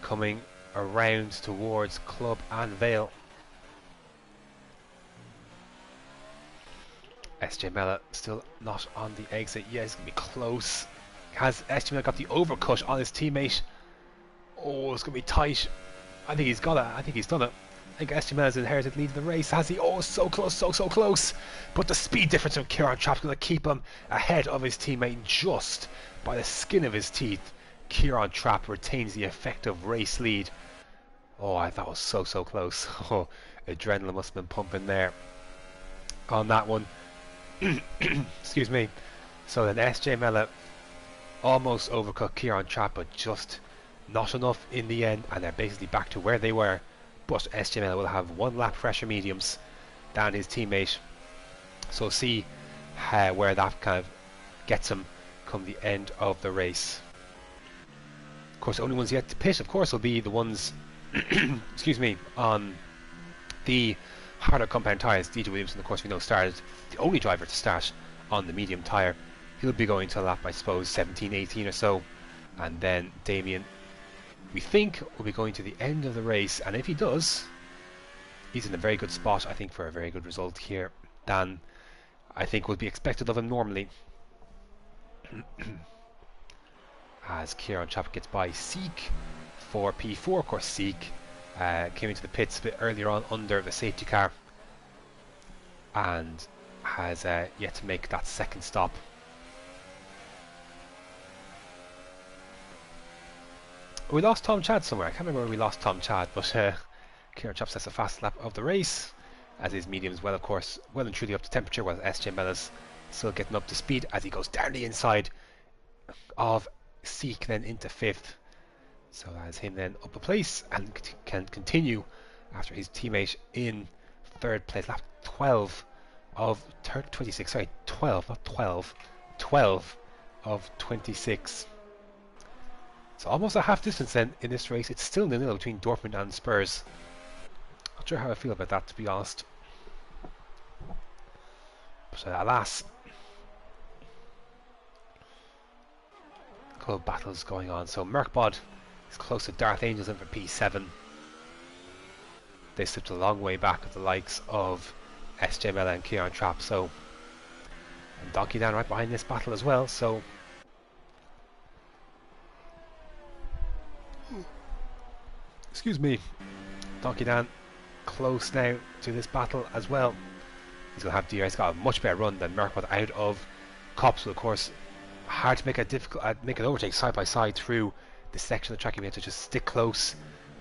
Coming around towards Club and Vale. SJ Mella still not on the exit. Yeah, he's going to be close. Has SJ Mella got the overcut on his teammate? Oh, it's going to be tight. I think he's got it. I think he's done it. I think SJ Mella's inherited lead of the race. Has he? Oh, so close, so close. But the speed difference of Kieran Trapp's going to keep him ahead of his teammate just by the skin of his teeth. Kieran Trapp retains the effective race lead. Oh, that was so close. Oh, adrenaline must have been pumping there on that one. Excuse me. So then SJ Mella almost overcut Kieran Trapp, but just not enough in the end, and they're basically back to where they were. But SJ Mella will have 1 lap fresher mediums than his teammate. So see where that kind of gets him come the end of the race. Of course, the only ones yet to pit, of course, will be the ones excuse me, on the harder compound tyres. DJ Williamson, of course, we know started the only driver to start on the medium tyre. He'll be going to lap, I suppose, 17, 18 or so, and then Damien, we think, will be going to the end of the race, and if he does, he's in a very good spot, I think, for a very good result here than I think would be expected of him normally. As Kieran Chap gets by Seek for P4. Of course, Seek came into the pits a bit earlier on under the safety car and has yet to make that second stop. We lost Tom Chad somewhere. I can't remember where we lost Tom Chad, but Kieran Chap sets a fast lap of the race, as his mediums well, of course, well and truly up to temperature, while SJ Mellis still getting up to speed as he goes down the inside of Seek, then into 5th. So that is him then up a place and can continue after his teammate in 3rd place. Lap 12 of 26, sorry, 12, not 12, 12 of 26. So almost a half distance then in this race. It's still 0-0 between Dortmund and Spurs. Not sure how I feel about that, to be honest. But alas, club battles going on. So Merkbod is close to Darth Angels in for P7. They slipped a long way back of the likes of SJ Mella and Kieran Trapp. So, and Donkey Dan right behind this battle as well. So, excuse me, Donkey Dan close now to this battle as well. He's going to have DRS, got a much better run than Merkbod out of Cops, of course. Hard to make a make an overtake side by side through the section of the track. You have to just stick close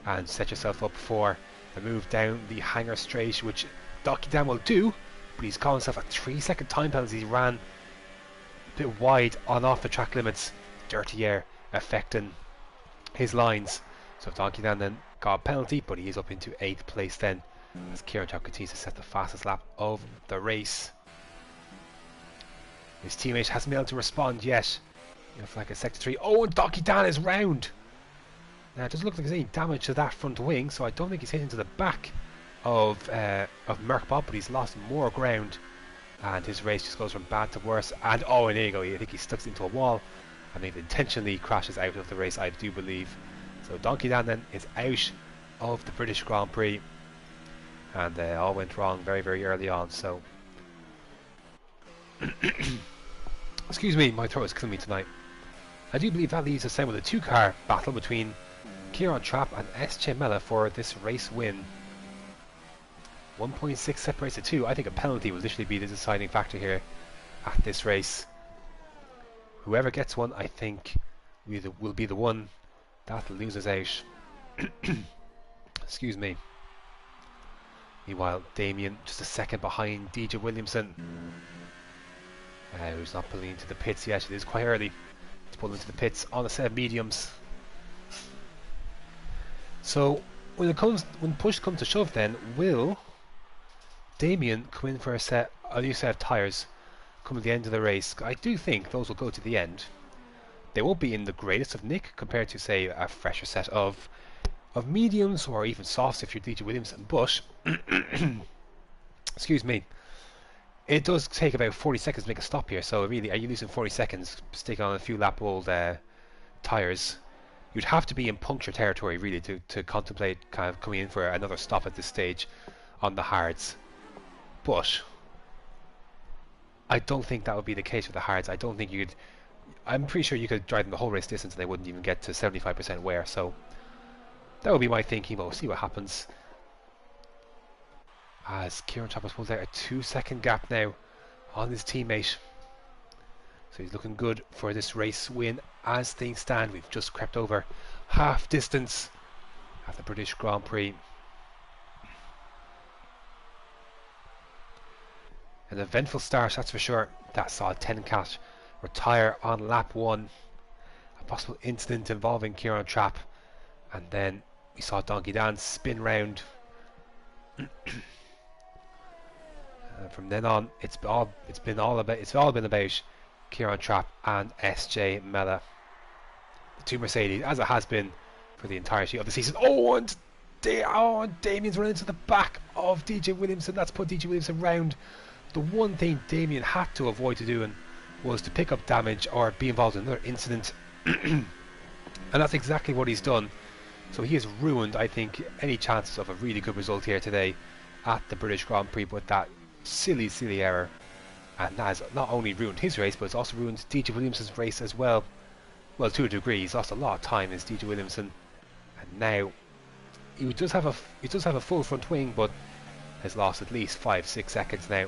and set yourself up for the move down the hangar straight, which Donkey Dan will do, but he's caught himself a 3-second time penalty. He ran a bit wide on off the track limits, dirty air affecting his lines. So Donkey Dan then got a penalty, but he is up into 8th place then, as Kieran Chap continues to set the fastest lap of the race. His teammate hasn't been able to respond yet. Like a sector 3. Oh, and Donkey Dan is round. Now it doesn't look like there's any damage to that front wing, so I don't think he's hit into the back of Merkbod, but he's lost more ground, and his race just goes from bad to worse. And oh, and there you go. I think he stuck into a wall. I think intentionally crashes out of the race, I do believe. So Donkey Dan then is out of the British Grand Prix, and all went wrong very, very early on. So. Excuse me, my throat is killing me tonight. I do believe that leaves us then with a 2-car battle between Kieran Trapp and SJ Mella for this race win. 1.6 separates the two. I think a penalty will literally be the deciding factor here at this race. Whoever gets one, I think, will be the one that loses out. Excuse me. Meanwhile, Damien just a second behind DJ Williamson. Who's not pulling into the pits yet. It is quite early to pull into the pits on a set of mediums. So when push comes to shove, then will Damien come in for a new set of tyres come at the end of the race? I do think those will go to the end. They won't be in the greatest of nick compared to, say, a fresher set of mediums, or even softs if you're DJ Williamson, but excuse me, it does take about 40 seconds to make a stop here. So really, are you losing 40 seconds sticking on a few lap old tyres? You'd have to be in puncture territory really to contemplate kind of coming in for another stop at this stage on the hards. But I don't think that would be the case with the hards. I don't think you'd. I'm pretty sure you could drive them the whole race distance and they wouldn't even get to 75% wear. So that would be my thinking. We'll see what happens. As Kieran Trapp has pulled out a 2-second gap now on his teammate. So he's looking good for this race win as things stand. We've just crept over half distance at the British Grand Prix. An eventful start, that's for sure. That saw Tenkat retire on lap 1. A possible incident involving Kieran Trapp. And then we saw Donkey Dan spin round. From then on, it's all been about Kieran Trapp and SJ Mella, the two Mercedes, as it has been for the entirety of the season. Oh, and Damien's run into the back of DJ Williamson. That's put DJ Williamson round. The one thing Damien had to avoid doing was to pick up damage or be involved in another incident. And that's exactly what he's done. So he has ruined, I think, any chances of a really good result here today at the British Grand Prix with that silly error. And that has not only ruined his race, but it's also ruined DJ Williamson's race as well. Well, to a degree, he's lost a lot of time as DJ Williamson. And now he does have a full front wing, but has lost at least 5-6 seconds now.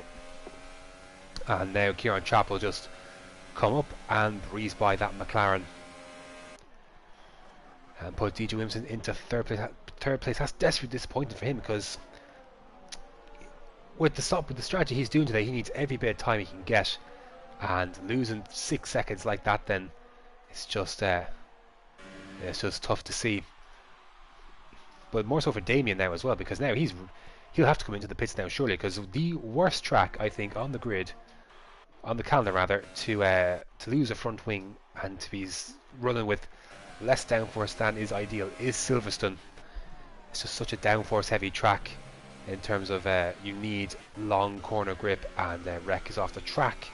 And now Kieran Trapp will just come up and breeze by that McLaren and put DJ Williamson into third place. That's desperately disappointing for him, because with the strategy he's doing today, he needs every bit of time he can get, and losing 6 seconds like that, then it's just tough to see. But more so for Damien now as well, because now he'll have to come into the pits now surely, because the worst track I think on the grid, on the calendar rather, to lose a front wing and to be running with less downforce than is ideal is Silverstone. It's just such a downforce heavy track in terms of you need long corner grip, and Wreck is off the track.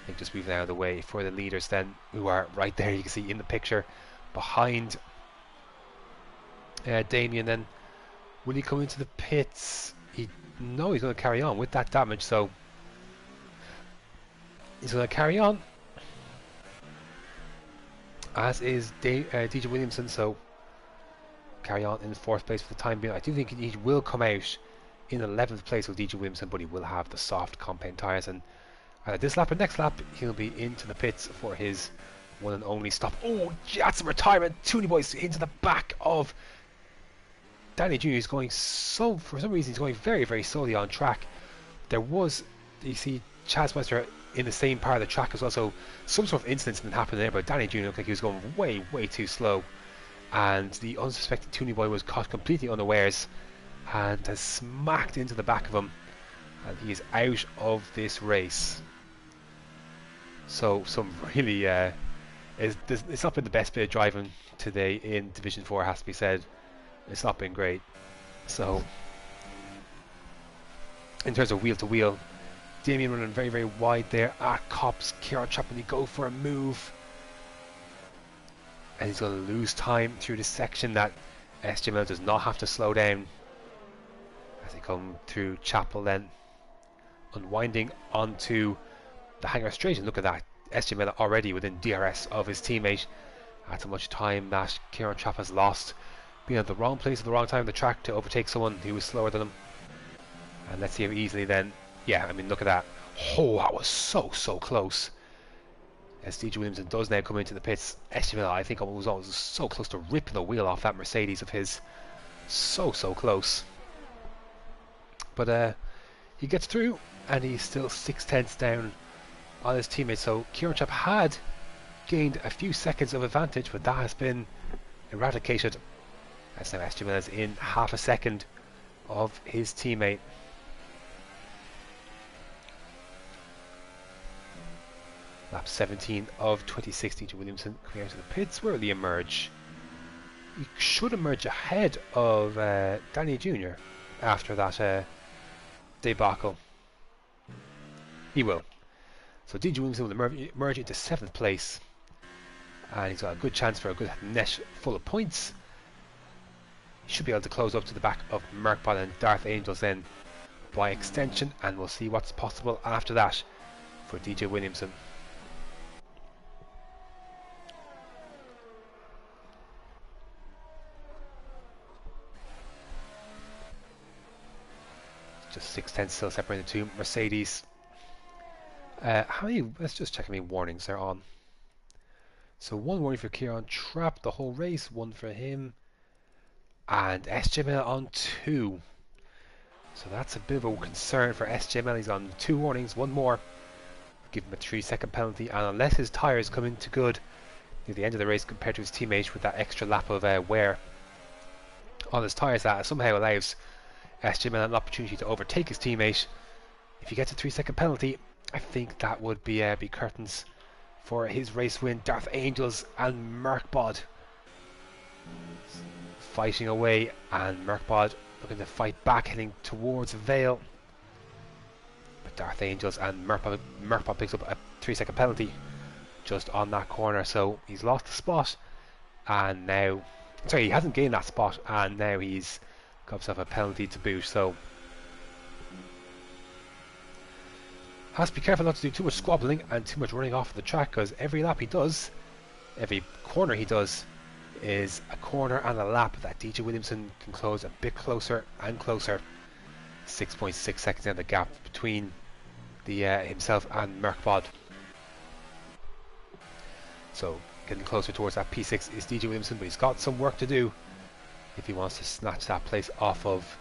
I think just moving out of the way for the leaders then, who are right there, you can see in the picture behind Damien. Then will he come into the pits? No, he's going to carry on with that damage, so he's going to carry on, as is DJ Williamson. So carry on in 4th place for the time being. I do think he will come out in 11th place with DJ Williamson, but he will have the soft compound tyres, and this lap and next lap he'll be into the pits for his one and only stop. Oh, that's a retirement. Tooney Boys into the back of Danny Jr. is going for some reason he's going very slowly on track. There was, you see, Chaz Wester in the same part of the track as well, so some sort of incident happened there, but Danny Jr. looked like he was going way too slow, and the unsuspecting Tooney Boy was caught completely unawares and has smacked into the back of him, and he is out of this race. So some really it's not been the best bit of driving today in Division 4, has to be said. It's not been great. So in terms of wheel to wheel, Damien running very wide there at Copse. Kieran Trapp when he go for a move, and he's going to lose time through this section that SJML does not have to slow down as they come through Chapel, then unwinding onto the Hangar Straight. And look at that, SJML already within DRS of his teammate. That's how much time that Kieran Trapp has lost, being at the wrong place at the wrong time on the track to overtake someone who was slower than him. And let's see how easily then, yeah, I mean, look at that. Oh, that was so close. As DJ Williamson does now come into the pits, SJML I think was always so close to ripping the wheel off that Mercedes of his. So close. But he gets through, and he's still 6/10 down on his teammate. So Kieran Trapp had gained a few seconds of advantage, but that has been eradicated, as now SJML is in half a second of his teammate. Lap 17 of 2016 to Williamson coming out of the pits. Where will he emerge? He should emerge ahead of Danny Jr. after that debacle. He will. So DJ Williamson will emerge into 7th place, and he's got a good chance for a good net full of points. He should be able to close up to the back of Merkbot and Darth Angels then by extension, and we'll see what's possible after that for DJ Williamson. Just 6/10 still separating the two Mercedes. How many? Let's just check how many warnings they're on. So 1 warning for Kieran Trapp the whole race, 1 for him, and SJML on 2. So that's a bit of a concern for SJML. He's on 2 warnings, 1 more. Give him a 3-second penalty, and unless his tyres come into good near the end of the race compared to his teammates with that extra lap of wear on his tyres, that somehow allows SJML an opportunity to overtake his teammate. If he gets a 3-second penalty, I think that would be curtains for his race win. Darth Angels and Merkbot fighting away, and Merkbot looking to fight back, heading towards Vale. But Darth Angels and Murkbot picks up a 3-second penalty just on that corner, so he's lost the spot, and now, sorry, he hasn't gained that spot, and now he's got himself a penalty to boot, so has to be careful not to do too much squabbling and too much running off the track, because every lap he does, every corner he does, is a corner and a lap that DJ Williamson can close a bit closer and closer. 6.6 seconds down the gap between the himself and Murkbot. So getting closer towards that P6 is DJ Williamson, but he's got some work to do if he wants to snatch that place off of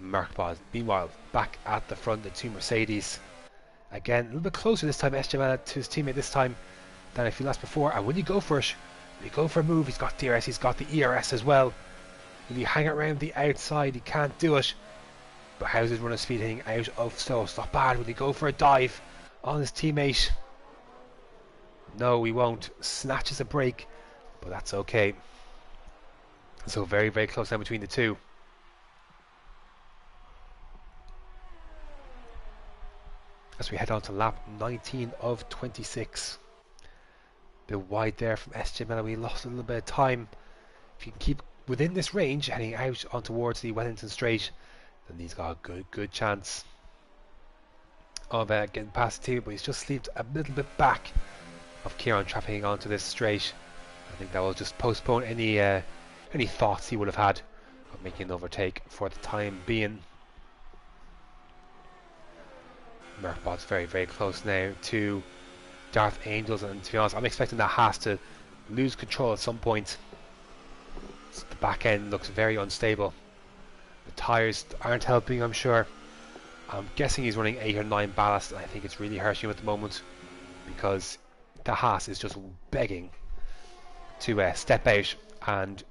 Murkbot. Meanwhile, back at the front, the two Mercedes. Again, a little bit closer this time, SJ to his teammate this time than a few laps before. And when you go for it, when you go for a move, he's got DRS, he's got the ERS as well. When you hang around the outside, he can't do it. But how's his runner speed hitting out of slow? It's not bad. When you go for a dive on his teammate, no, he won't. Snatches a break, but that's okay. So very, very close now between the two. As we head on to lap 19 of 26. Bit wide there from SJ Miller. We lost a little bit of time. If you keep within this range, heading out on towards the Wellington Straight, then he's got a good chance of getting past the team. But he's just slipped a little bit back of Kieran trafficking onto this straight. I think that will just postpone any thoughts he would have had of making an overtake for the time being. Murkbot's very, very close now to Darth Angels, and to be honest, I'm expecting that Haas to lose control at some point. So the back end looks very unstable. The tyres aren't helping, I'm sure. I'm guessing he's running 8 or 9 ballast, and I think it's really hurting him at the moment because the Haas is just begging to step out and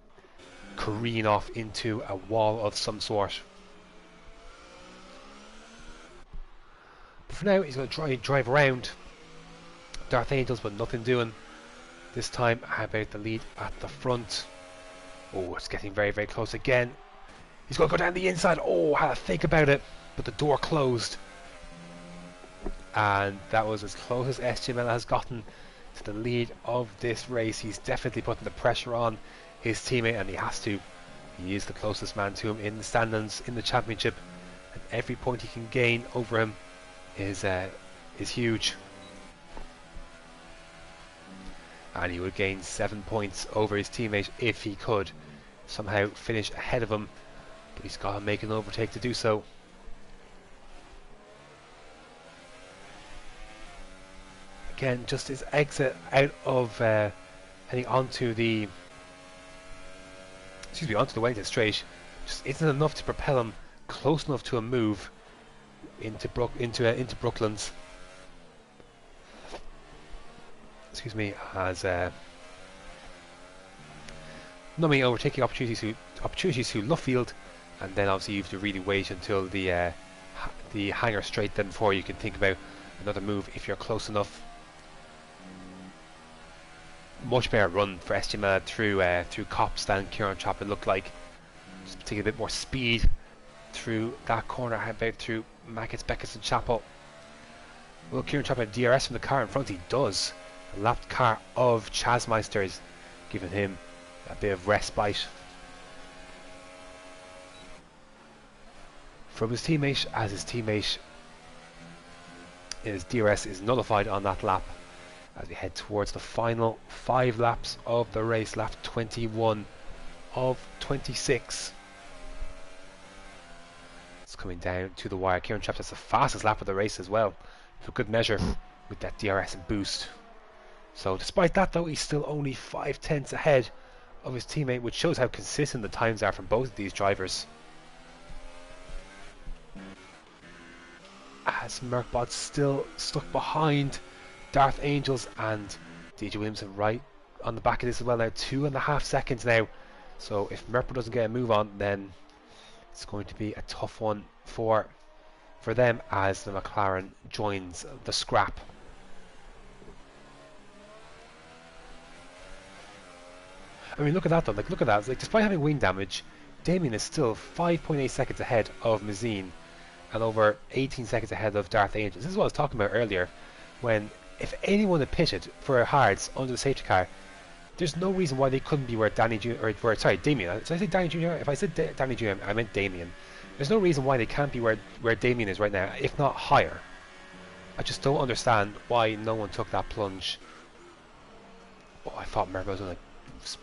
careen off into a wall of some sort. But for now, he's going to try and drive around Darth Angels, but nothing doing. This time, how about the lead at the front? Oh, it's getting very, very close again. He's going to go down the inside. Oh, had to think about it, but the door closed. And that was as close as SJ has gotten to the lead of this race. He's definitely putting the pressure on his teammate, and he has to. He is the closest man to him in the standings in the championship, and every point he can gain over him is huge. And he would gain 7 points over his teammate if he could somehow finish ahead of him, but he's got to make an overtake to do so. Again, just his exit out of heading onto the Wellington Straight just isn't enough to propel him close enough to a move into Brooklands. Excuse me, as not many overtaking opportunities through Luffield, and then obviously you have to really wait until the Hangar Straight then before you can think about another move if you're close enough. Much better run for SJ through Cops than Kieran Chapman looked like. Just taking a bit more speed through that corner. How about through Mackets, Beckett and Chapel? Will Kieran Chapman DRS from the car in front? He does. The lapped car of Chasmeister is giving him a bit of respite from his teammate, as his DRS is nullified on that lap as we head towards the final 5 laps of the race. Lap 21 of 26. It's coming down to the wire. Kieran Chapman has the fastest lap of the race as well, for good measure, with that DRS and boost. So despite that though, he's still only 5/10 ahead of his teammate, which shows how consistent the times are from both of these drivers. As Murkbot's still stuck behind Darth Angels, and DJ Williamson right on the back of this as well now. 2.5 seconds now. So if Murkbot doesn't get a move on, then it's going to be a tough one for them as the McLaren joins the scrap. I mean, look at that though. Look at that. Like, despite having wing damage, Damien is still 5.8 seconds ahead of Mazine and over 18 seconds ahead of Darth Angel. This is what I was talking about earlier, when if anyone had pitted for hards under the safety car, there's no reason why they couldn't be where Danny Jr. or sorry, Damien. Did I say Danny Jr.? If I said Danny Jr., I meant Damien. There's no reason why they can't be where Damien is right now, if not higher. I just don't understand why no one took that plunge. Oh, I thought Merva was going to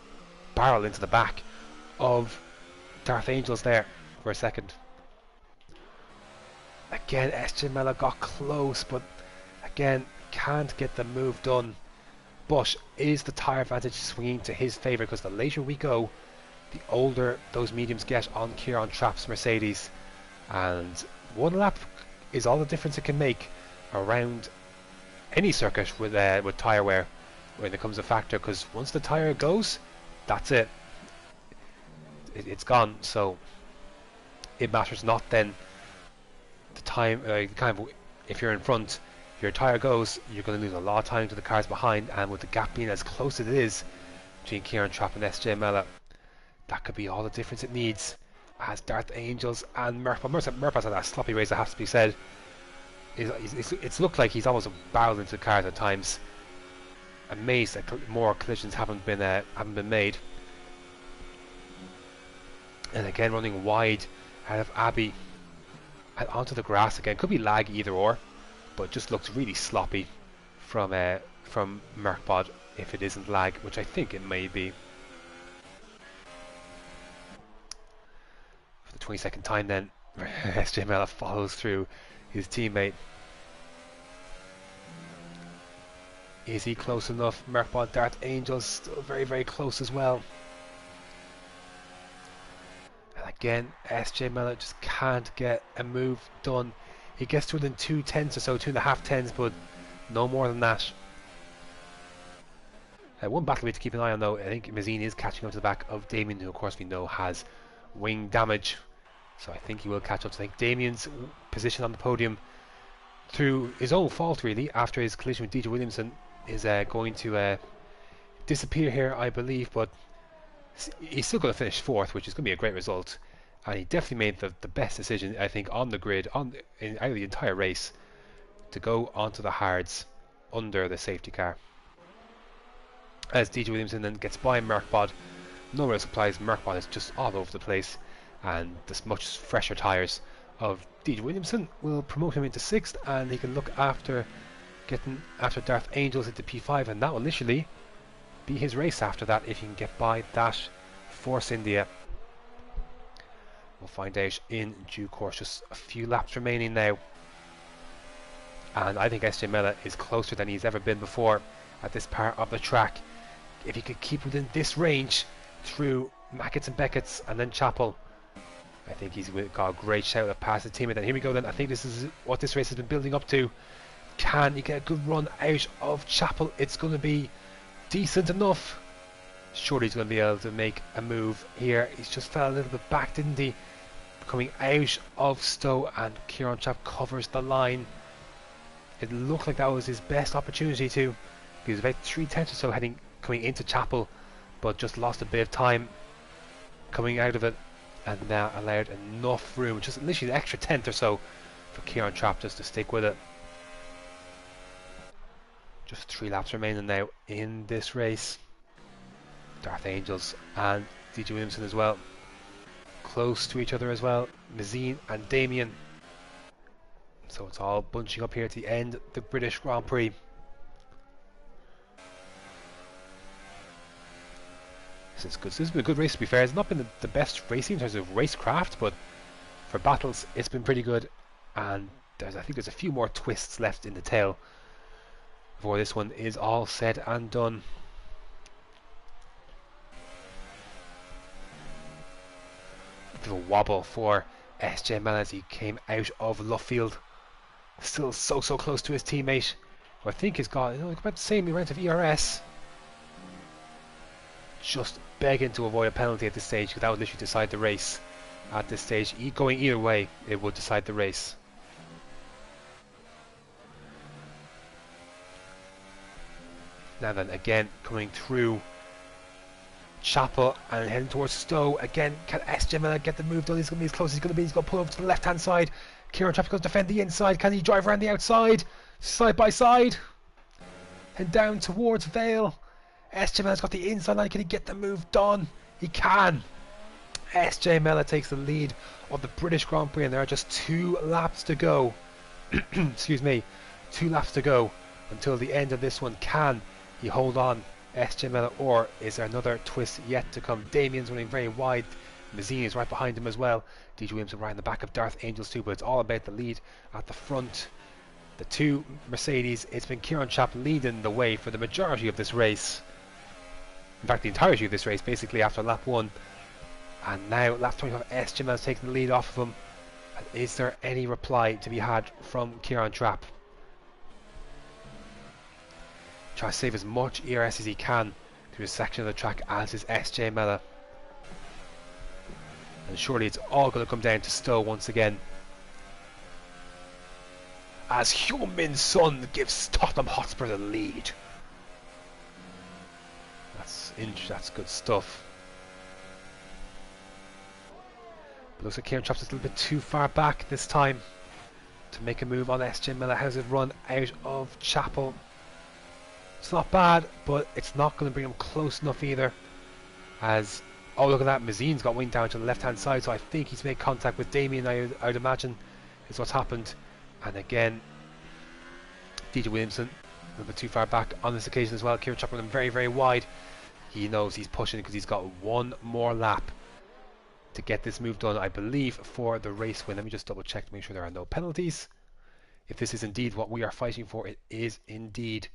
barrel into the back of Darth Angels there for a second. Again, SJ Mella got close, but again, can't get the move done. But is the tyre advantage swinging to his favour? Because the later we go, the older those mediums get on Kieran Trapp's Mercedes. And one lap is all the difference it can make around any circuit with tyre wear when it comes to factor. Because once the tyre goes, that's it. It's gone. So it matters not then the time, kind of, if you're in front, if your tyre goes, you're going to lose a lot of time to the cars behind, and with the gap being as close as it is between Kieran Trapp and SJ Mella, that could be all the difference it needs. As Darth Angels and Murphy's had that sloppy race, that has to be said. It's looked like he's almost barreled into the cars at times. Amazed that more collisions haven't been made. And again, running wide out of Abbey and onto the grass again. Could be lag either or, but just looks really sloppy from Merkbod if it isn't lag, which I think it may be. For the 22nd time then, SJ Mella follows through his teammate. Is he close enough? Merkbod, Darth Angels still very, very close as well. And again, SJ Mella just can't get a move done. He gets to within 2 tenths or so, 2.5 tenths, but no more than that. One battle we have to keep an eye on though, I think Mazine is catching up to the back of Damien, who of course we know has wing damage. So I think he will catch up. So I think Damien's position on the podium, through his own fault really, after his collision with DJ Williamson, is going to disappear here, I believe. But he's still going to finish 4th, which is going to be a great result. And he definitely made the best decision, I think, on the grid, out of the entire race, to go onto the hards under the safety car. As DJ Williamson then gets by Merkbod, no real surprise, Merkbod is just all over the place, and the much fresher tyres of DJ Williamson will promote him into 6th, and he can look after getting after Darth Angels into P5, and that will literally be his race after that if he can get by that Force India. We'll find out in due course. Just a few laps remaining now, and I think SJ Mella is closer than he's ever been before at this part of the track. If he could keep within this range through Mackett's and Beckett's and then Chapel, I think he's got a great shout at past the teammate. And here we go then. I think this is what this race has been building up to. Can he get a good run out of Chapel? It's going to be decent enough. Surely he's going to be able to make a move here. He's just fell a little bit back, didn't he? Coming out of Stowe, and Kieran Trapp covers the line. It looked like that was his best opportunity to. He was about 3 tenths or so coming into Chapel, but just lost a bit of time coming out of it, and now allowed enough room, just literally an extra tenth or so, for Kieran Trapp just to stick with it. Just 3 laps remaining now in this race. Darth Angels and DJ Williamson as well, close to each other as well. Mazine and Damien. So it's all bunching up here at the end of the British Grand Prix. This is good. So this has been a good race, to be fair. It's not been the best racing in terms of racecraft, but for battles it's been pretty good. And I think there's a few more twists left in the tail before this one is all said and done. A bit of a wobble for SJ Mella as he came out of Luffield. Still so close to his teammate, who I think has got about the same amount of ERS. Just begging to avoid a penalty at this stage, because that would literally decide the race at this stage. Going either way, it would decide the race. Now then, again, coming through Chapel and heading towards Stowe. Again, can SJ Miller get the move done? He's going to be as close as he's going to be. He's going to pull over to the left hand side. Kieran Trapper goes to defend the inside. Can he drive around the outside? Side by side. And down towards Vale. SJ Miller's got the inside line. Can he get the move done? He can. SJ Miller takes the lead of the British Grand Prix, and there are just 2 laps to go. Excuse me. 2 laps to go until the end of this one. Can he hold on, SJ Miller, or is there another twist yet to come? Damien's running very wide. Mazzini is right behind him as well. DJ Williamson right in the back of Darth Angels too, but it's all about the lead at the front. The 2 Mercedes, it's been Kieran Trapp leading the way for the majority of this race. In fact, the entirety of this race, basically, after lap 1. And now, lap 25, SJ Miller's taking the lead off of him. And is there any reply to be had from Kieran Trapp? Try to save as much ERS as he can through a section of the track, as is SJ Miller. And surely it's all going to come down to Stowe once again, as Heung-min Son gives Tottenham Hotspur the lead. That's good stuff. But looks like Kieran Trapp's just a little bit too far back this time to make a move on SJ Miller. How's it run out of Chapel? It's not bad, but it's not going to bring him close enough either. As, oh look at that, Mazzine's got wing down to the left hand side, so I think he's made contact with Damien, I would imagine, is what's happened. And again, DJ Williamson a little bit too far back on this occasion as well. Kieran Trapp running very, very wide. He knows he's pushing because he's got 1 more lap to get this move done, I believe, for the race win. Let me just double check to make sure there are no penalties. If this is indeed what we are fighting for, it is indeed.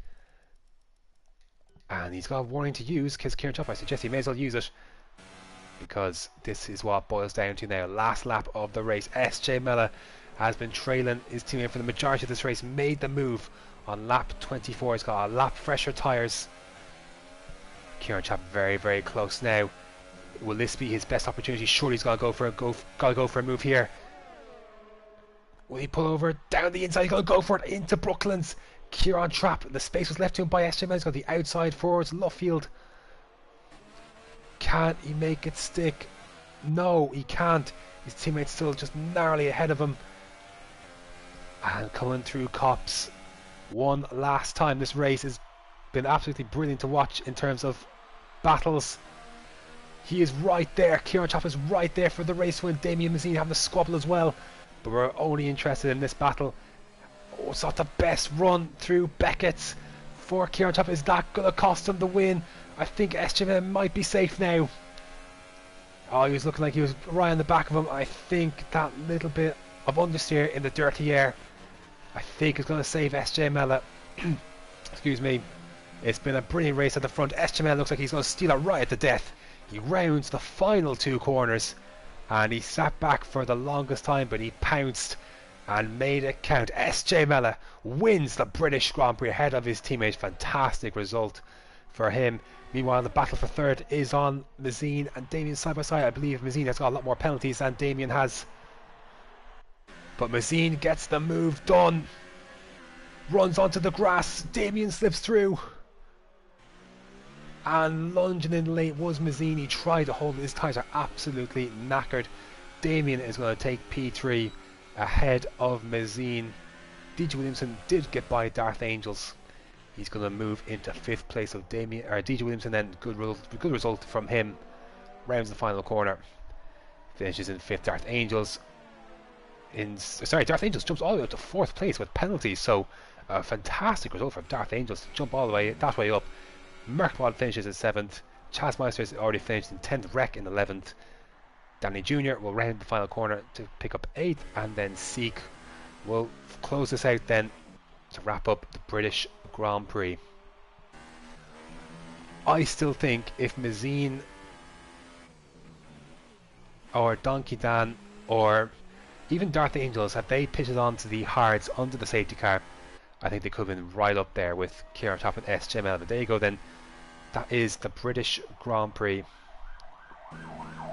And he's got a warning to use, because Kieran Trapp, I suggest he may as well use it, because this is what boils down to now. Last lap of the race. SJ Miller has been trailing his teammate for the majority of this race, made the move on lap 24. He's got a lap fresher tyres. Kieran Trapp very, very close now. Will this be his best opportunity? Surely he's got to go for a move here. Will he pull over down the inside? He's going to go for it into Brooklands. Kieran Trapp, the space was left to him by SJ Miller. He's got the outside forwards, Luffield. Can he make it stick? No, he can't. His teammate's still just narrowly ahead of him. And coming through Copse one last time. This race has been absolutely brilliant to watch in terms of battles. He is right there. Kieran Trapp is right there for the race win. Damien Mazzini having a squabble as well. But we're only interested in this battle. Oh, it's not the best run through Beckett for Kieran Trapp. Is that going to cost him the win? I think SJ might be safe now. Oh, he was looking like he was right on the back of him. I think that little bit of understeer in the dirty air, I think, is going to save SJ Miller. Excuse me. It's been a brilliant race at the front. SJ Miller looks like he's going to steal it right at the death. He rounds the final 2 corners, and he sat back for the longest time, but he pounced and made it count. SJ Miller wins the British Grand Prix ahead of his teammates. Fantastic result for him. Meanwhile, the battle for third is on Mazzine and Damien side by side. I believe Mazzine has got a lot more penalties than Damien has. But Mazzine gets the move done. Runs onto the grass. Damien slips through. And lunging in late was Mazzine. He tried to hold it. His tyres are absolutely knackered. Damien is going to take P3 ahead of Mazzine. DJ Williamson did get by Darth Angels. He's going to move into 5th place of DJ Williamson. Then good result from him. Rounds the final corner. Finishes in 5th. Darth Angels jumps all the way up to 4th place with penalties. So a fantastic result from Darth Angels to jump all the way that way up. Merkwad finishes in 7th. Chaz Meister has already finished in 10th. Wreck in 11th. Danny Jr. will round the final corner to pick up 8th, and then Seek will close this out then to wrap up the British Grand Prix. I still think if Mazzine or Donkey Dan or even Darth Angels, had they pitted onto the hards under the safety car, I think they could have been right up there with Kieran Trapp and SJ Miller. But there you go then. That is the British Grand Prix.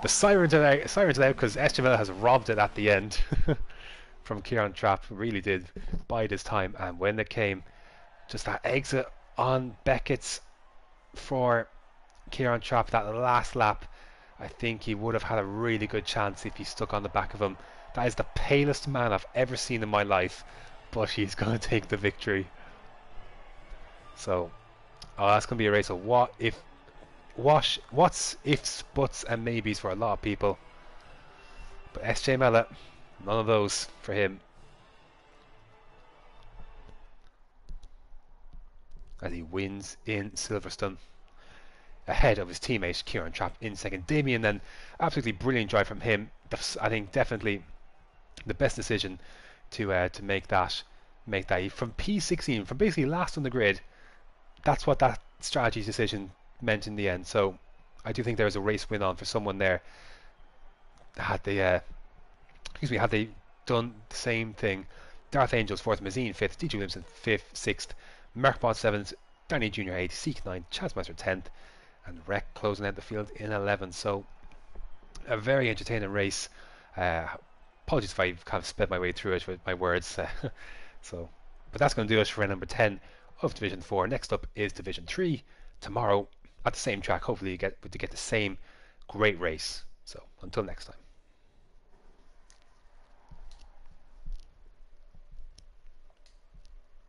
The sirens are out because SJ Miller has robbed it at the end from Kieran Trapp. Really did bide his time, and when it came, just that exit on Beckett's for Kieran Trapp, that last lap, I think he would have had a really good chance if he stuck on the back of him. That is the palest man I've ever seen in my life, but he's going to take the victory. So, that's going to be a race of what's ifs, buts and maybes for a lot of people. But SJ Mella, none of those for him. As he wins in Silverstone, ahead of his teammate Kieran Trapp in second. Damien then, absolutely brilliant drive from him. I think definitely the best decision to make that from P16, from basically last on the grid. That's what that strategy decision meant in the end. So I do think there was a race win on for someone there. Had they had they done the same thing. Darth Angels fourth, Mazine fifth, DJ Williamson fifth, sixth, Mark Bond seventh, Danny Jr. 8th, Seek 9th, Chaz Meister 10th, and Rec closing out the field in 11th. So a very entertaining race. Apologies if I've kind of sped my way through it with my words. But that's going to do us for round number 10 of Division 4. Next up is Division 3 tomorrow at the same track. Hopefully you get to get the same great race. So until next time.